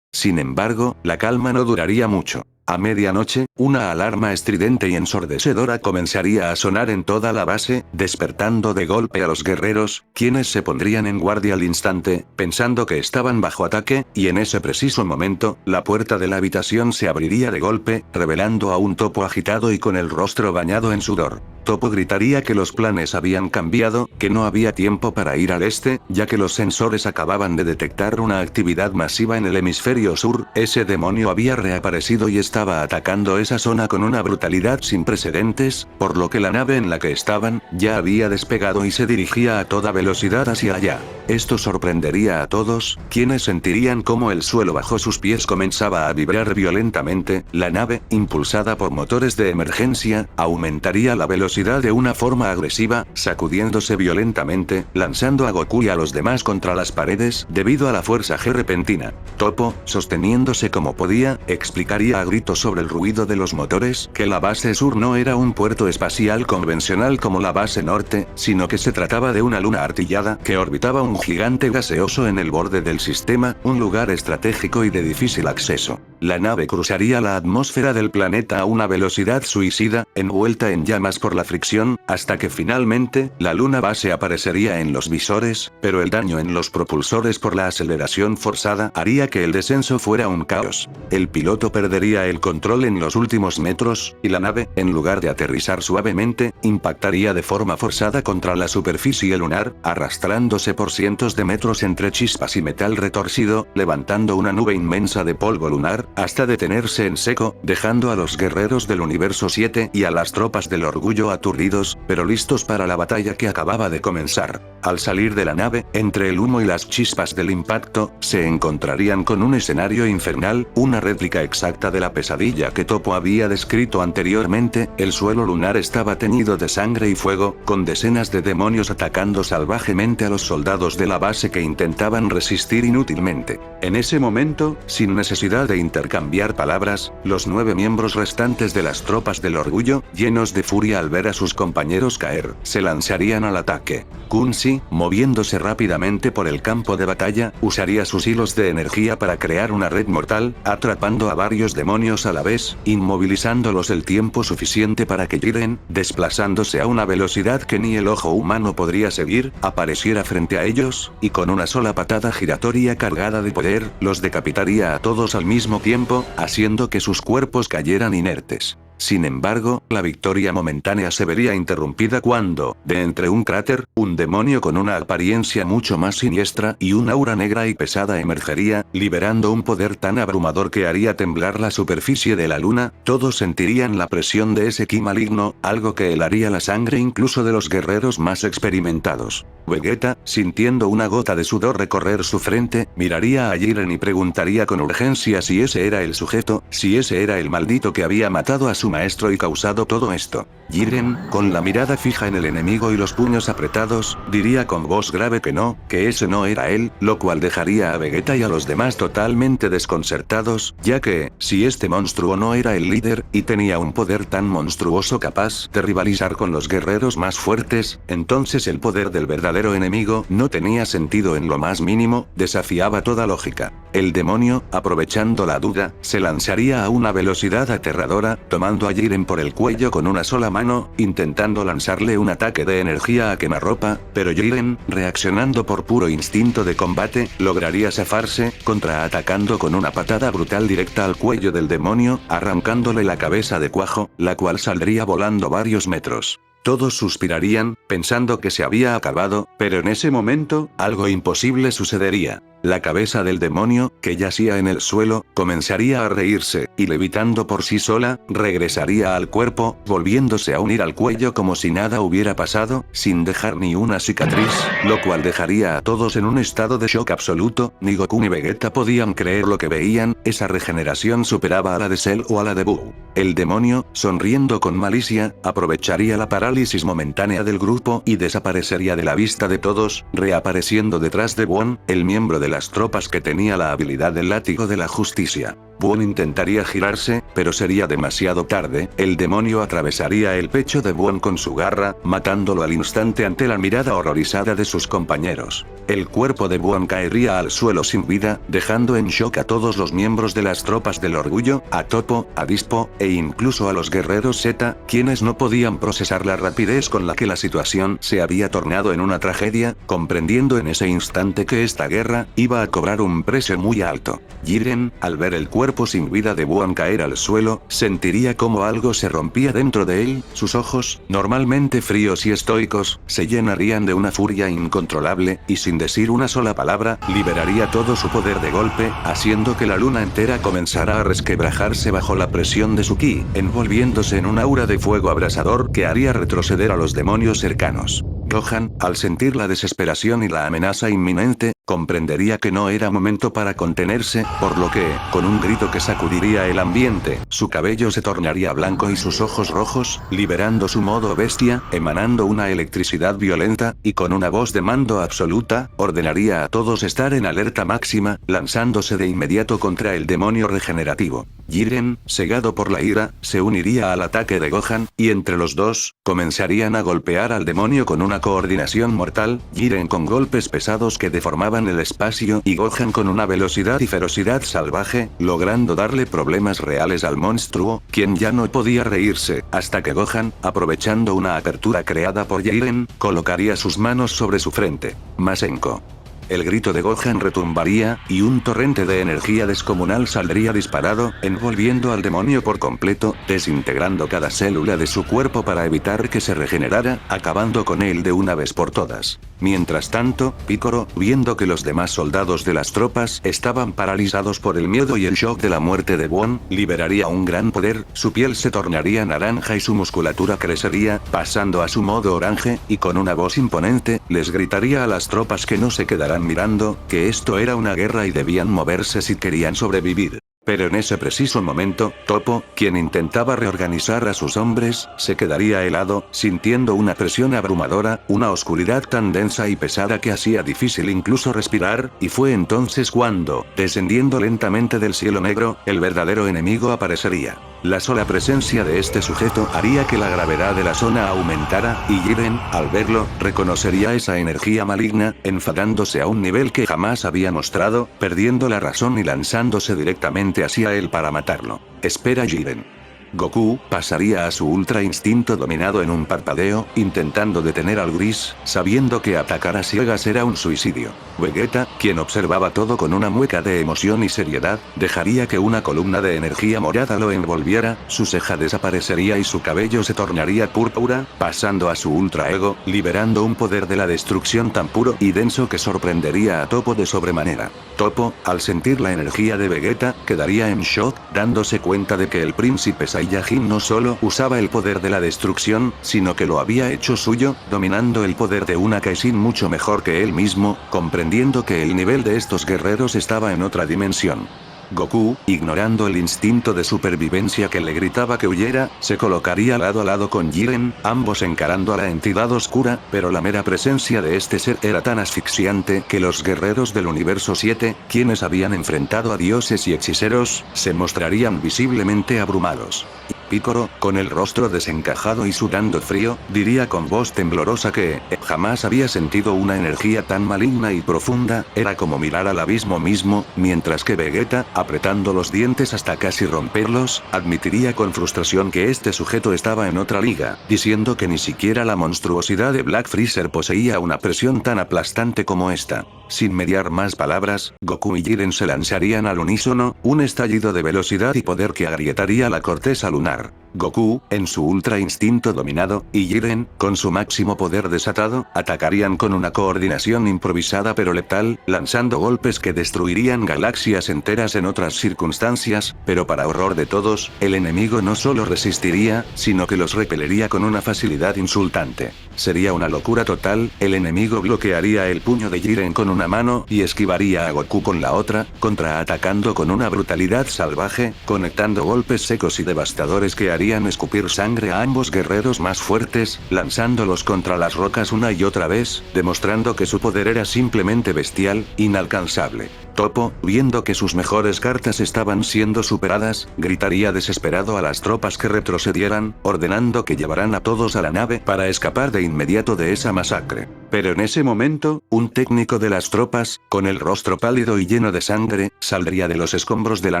Sin embargo, la calma no duraría mucho. A medianoche, una alarma estridente y ensordecedora comenzaría a sonar en toda la base, despertando de golpe a los guerreros, quienes se pondrían en guardia al instante, pensando que estaban bajo ataque, y en ese preciso momento, la puerta de la habitación se abriría de golpe, revelando a un Topo agitado y con el rostro bañado en sudor. Topo gritaría que los planes habían cambiado, que no había tiempo para ir al este, ya que los sensores acababan de detectar una actividad masiva en el hemisferio sur, ese demonio había reaparecido y estaba atacando esa zona con una brutalidad sin precedentes, por lo que la nave en la que estaban, ya había despegado y se dirigía a toda velocidad hacia allá. Esto sorprendería a todos, quienes sentirían cómo el suelo bajo sus pies comenzaba a vibrar violentamente, la nave, impulsada por motores de emergencia, aumentaría la velocidad de una forma agresiva, sacudiéndose violentamente, lanzando a Goku y a los demás contra las paredes, debido a la fuerza G repentina. Topo, sosteniéndose como podía, explicaría a gritos sobre el ruido de los motores, que la base sur no era un puerto espacial convencional como la base norte, sino que se trataba de una luna artillada que orbitaba un gigante gaseoso en el borde del sistema, un lugar estratégico y de difícil acceso. La nave cruzaría la atmósfera del planeta a una velocidad suicida, envuelta en llamas por la fricción, hasta que finalmente, la luna base aparecería en los visores, pero el daño en los propulsores por la aceleración forzada haría que el descenso fuera un caos. El piloto perdería el control en los últimos metros, y la nave, en lugar de aterrizar suavemente, impactaría de forma forzada contra la superficie lunar, arrastrándose por cientos de metros entre chispas y metal retorcido, levantando una nube inmensa de polvo lunar, hasta detenerse en seco, dejando a los guerreros del universo 7 y a las tropas del orgullo aturdidos, pero listos para la batalla que acababa de comenzar. Al salir de la nave, entre el humo y las chispas del impacto, se encontrarían con un escenario infernal, una réplica exacta de la pesadilla que Topo había descrito anteriormente. El suelo lunar estaba teñido de sangre y fuego, con decenas de demonios atacando salvajemente a los soldados de la base que intentaban resistir inútilmente. En ese momento, sin necesidad de intercambiar palabras, los 9 miembros restantes de las tropas del orgullo, llenos de furia al ver a sus compañeros caer, se lanzarían al ataque. Kunzi, moviéndose rápidamente por el campo de batalla, usaría sus hilos de energía para crear una red mortal, atrapando a varios demonios a la vez, inmovilizándolos el tiempo suficiente para que Jiren, desplazándose a una velocidad que ni el ojo humano podría seguir, apareciera frente a ellos, y con una sola patada giratoria cargada de poder, los decapitaría a todos al mismo tiempo, haciendo que sus cuerpos cayeran inertes. Sin embargo, la victoria momentánea se vería interrumpida cuando, de entre un cráter, un demonio con una apariencia mucho más siniestra y un aura negra y pesada emergería, liberando un poder tan abrumador que haría temblar la superficie de la luna. Todos sentirían la presión de ese ki maligno, algo que helaría la sangre incluso de los guerreros más experimentados. Vegeta, sintiendo una gota de sudor recorrer su frente, miraría a Jiren y preguntaría con urgencia si ese era el sujeto, si ese era el maldito que había matado a su maestro y causado todo esto. Jiren, con la mirada fija en el enemigo y los puños apretados, diría con voz grave que ese no era él, lo cual dejaría a Vegeta y a los demás totalmente desconcertados, ya que, si este monstruo no era el líder, y tenía un poder tan monstruoso capaz de rivalizar con los guerreros más fuertes, entonces el poder del verdadero enemigo no tenía sentido en lo más mínimo, desafiaba toda lógica. El demonio, aprovechando la duda, se lanzaría a una velocidad aterradora, tomando a Jiren por el cuello con una sola mano, intentando lanzarle un ataque de energía a quemarropa, pero Jiren, reaccionando por puro instinto de combate, lograría zafarse, contraatacando con una patada brutal directa al cuello del demonio, arrancándole la cabeza de cuajo, la cual saldría volando varios metros. Todos suspirarían, pensando que se había acabado, pero en ese momento, algo imposible sucedería. La cabeza del demonio, que yacía en el suelo, comenzaría a reírse, y levitando por sí sola, regresaría al cuerpo, volviéndose a unir al cuello como si nada hubiera pasado, sin dejar ni una cicatriz, lo cual dejaría a todos en un estado de shock absoluto. Ni Goku ni Vegeta podían creer lo que veían, esa regeneración superaba a la de Cell o a la de Buu. El demonio, sonriendo con malicia, aprovecharía la parálisis momentánea del grupo y desaparecería de la vista de todos, reapareciendo detrás de Buon, el miembro de las tropas que tenía la habilidad del látigo de la justicia. Buon intentaría girarse, pero sería demasiado tarde. El demonio atravesaría el pecho de Buon con su garra, matándolo al instante ante la mirada horrorizada de sus compañeros. El cuerpo de Buon caería al suelo sin vida, dejando en shock a todos los miembros de las tropas del orgullo, a Toppo, a Bispo, e incluso a los guerreros Z, quienes no podían procesar la rapidez con la que la situación se había tornado en una tragedia, comprendiendo en ese instante que esta guerra iba a cobrar un precio muy alto. Jiren, al ver el cuerpo sin vida de Buon caer al suelo, sentiría como algo se rompía dentro de él. Sus ojos, normalmente fríos y estoicos, se llenarían de una furia incontrolable, y sin decir una sola palabra, liberaría todo su poder de golpe, haciendo que la luna entera comenzara a resquebrajarse bajo la presión de su ki, envolviéndose en un aura de fuego abrasador que haría retroceder a los demonios cercanos. Gohan, al sentir la desesperación y la amenaza inminente, comprendería que no era momento para contenerse, por lo que, con un grito que sacudiría el ambiente, su cabello se tornaría blanco y sus ojos rojos, liberando su modo bestia, emanando una electricidad violenta, y con una voz de mando absoluta, ordenaría a todos estar en alerta máxima, lanzándose de inmediato contra el demonio regenerativo. Jiren, cegado por la ira, se uniría al ataque de Gohan, y entre los dos, comenzarían a golpear al demonio con una coordinación mortal, Jiren con golpes pesados que deformaban el espacio y Gohan con una velocidad y ferocidad salvaje, logrando darle problemas reales al monstruo, quien ya no podía reírse, hasta que Gohan, aprovechando una apertura creada por Jiren, colocaría sus manos sobre su frente. Masenko. El grito de Gohan retumbaría, y un torrente de energía descomunal saldría disparado, envolviendo al demonio por completo, desintegrando cada célula de su cuerpo para evitar que se regenerara, acabando con él de una vez por todas. Mientras tanto, Piccolo, viendo que los demás soldados de las tropas estaban paralizados por el miedo y el shock de la muerte de Buon, liberaría un gran poder, su piel se tornaría naranja y su musculatura crecería, pasando a su modo orange, y con una voz imponente, les gritaría a las tropas que no se quedaran mirando, que esto era una guerra y debían moverse si querían sobrevivir. Pero en ese preciso momento, Toppo, quien intentaba reorganizar a sus hombres, se quedaría helado, sintiendo una presión abrumadora, una oscuridad tan densa y pesada que hacía difícil incluso respirar, y fue entonces cuando, descendiendo lentamente del cielo negro, el verdadero enemigo aparecería. La sola presencia de este sujeto haría que la gravedad de la zona aumentara, y Jiren, al verlo, reconocería esa energía maligna, enfadándose a un nivel que jamás había mostrado, perdiendo la razón y lanzándose directamente hacia él para matarlo. Espera, Jiren. Goku pasaría a su ultra instinto dominado en un parpadeo, intentando detener al gris, sabiendo que atacar a ciegas era un suicidio. Vegeta, quien observaba todo con una mueca de emoción y seriedad, dejaría que una columna de energía morada lo envolviera, su ceja desaparecería y su cabello se tornaría púrpura, pasando a su ultra ego, liberando un poder de la destrucción tan puro y denso que sorprendería a Toppo de sobremanera. Toppo, al sentir la energía de Vegeta, quedaría en shock, dándose cuenta de que el príncipe Saiyajin no solo usaba el poder de la destrucción, sino que lo había hecho suyo, dominando el poder de una Kaizen mucho mejor que él mismo, comprendiendo que el nivel de estos guerreros estaba en otra dimensión. Goku, ignorando el instinto de supervivencia que le gritaba que huyera, se colocaría lado a lado con Jiren, ambos encarando a la entidad oscura, pero la mera presencia de este ser era tan asfixiante que los guerreros del universo 7, quienes habían enfrentado a dioses y hechiceros, se mostrarían visiblemente abrumados. Piccolo, con el rostro desencajado y sudando frío, diría con voz temblorosa que jamás había sentido una energía tan maligna y profunda, era como mirar al abismo mismo, mientras que Vegeta, apretando los dientes hasta casi romperlos, admitiría con frustración que este sujeto estaba en otra liga, diciendo que ni siquiera la monstruosidad de Black Freezer poseía una presión tan aplastante como esta. Sin mediar más palabras, Goku y Jiren se lanzarían al unísono, un estallido de velocidad y poder que agrietaría la corteza lunar. Goku, en su ultra instinto dominado, y Jiren, con su máximo poder desatado, atacarían con una coordinación improvisada pero letal, lanzando golpes que destruirían galaxias enteras en otras circunstancias, pero para horror de todos, el enemigo no solo resistiría, sino que los repelería con una facilidad insultante. Sería una locura total, el enemigo bloquearía el puño de Jiren con una mano y esquivaría a Goku con la otra, contraatacando con una brutalidad salvaje, conectando golpes secos y devastadores que harían escupir sangre a ambos guerreros más fuertes, lanzándolos contra las rocas una y otra vez, demostrando que su poder era simplemente bestial, inalcanzable. Toppo, viendo que sus mejores cartas estaban siendo superadas, gritaría desesperado a las tropas que retrocedieran, ordenando que llevaran a todos a la nave para escapar de inmediato de esa masacre. Pero en ese momento, un técnico de las tropas, con el rostro pálido y lleno de sangre, saldría de los escombros de la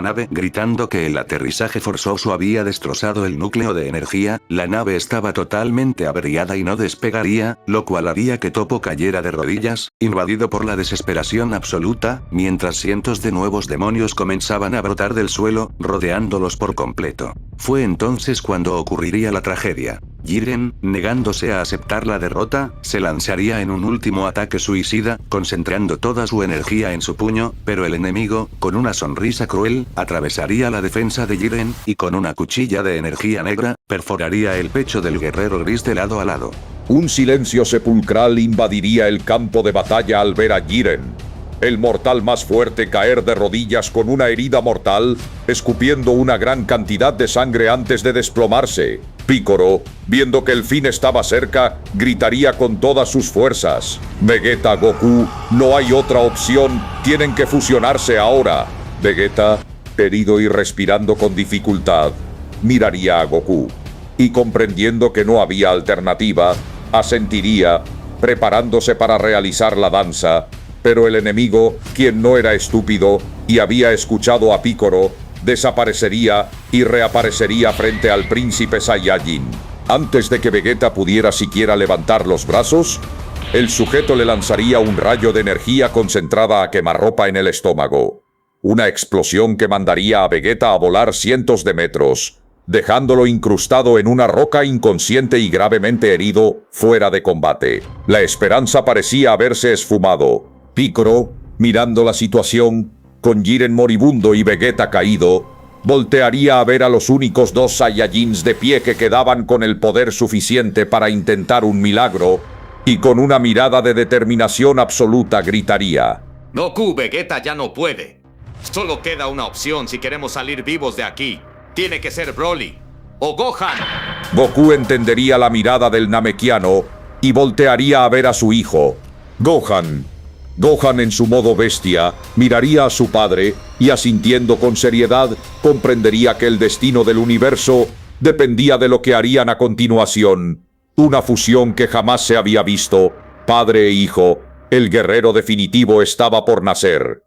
nave gritando que el aterrizaje forzoso había destrozado el núcleo de energía, la nave estaba totalmente averiada y no despegaría, lo cual haría que Toppo cayera de rodillas, invadido por la desesperación absoluta, mientras cientos de nuevos demonios comenzaban a brotar del suelo, rodeándolos por completo. Fue entonces cuando ocurriría la tragedia. Jiren, negándose a aceptar la derrota, se lanzaría en un último ataque suicida, concentrando toda su energía en su puño, pero el enemigo, con una sonrisa cruel, atravesaría la defensa de Jiren, y con una cuchilla de energía negra, perforaría el pecho del guerrero gris de lado a lado. Un silencio sepulcral invadiría el campo de batalla al ver a Jiren, el mortal más fuerte, caer de rodillas con una herida mortal, escupiendo una gran cantidad de sangre antes de desplomarse. Piccolo, viendo que el fin estaba cerca, gritaría con todas sus fuerzas: Vegeta, Goku, no hay otra opción, tienen que fusionarse ahora. Vegeta, herido y respirando con dificultad, miraría a Goku, y comprendiendo que no había alternativa, asentiría, preparándose para realizar la danza. Pero el enemigo, quien no era estúpido y había escuchado a Piccolo, desaparecería y reaparecería frente al príncipe Saiyajin. Antes de que Vegeta pudiera siquiera levantar los brazos, el sujeto le lanzaría un rayo de energía concentrada a quemarropa en el estómago. Una explosión que mandaría a Vegeta a volar cientos de metros, dejándolo incrustado en una roca, inconsciente y gravemente herido, fuera de combate. La esperanza parecía haberse esfumado. Piccolo, mirando la situación, con Jiren moribundo y Vegeta caído, voltearía a ver a los únicos dos Saiyajins de pie que quedaban con el poder suficiente para intentar un milagro, y con una mirada de determinación absoluta gritaría: Goku, Vegeta ya no puede. Solo queda una opción si queremos salir vivos de aquí. Tiene que ser Broly o Gohan. Goku entendería la mirada del Namekiano y voltearía a ver a su hijo, Gohan. Gohan, en su modo bestia, miraría a su padre y, asintiendo con seriedad, comprendería que el destino del universo dependía de lo que harían a continuación. Una fusión que jamás se había visto. Padre e hijo, el guerrero definitivo estaba por nacer.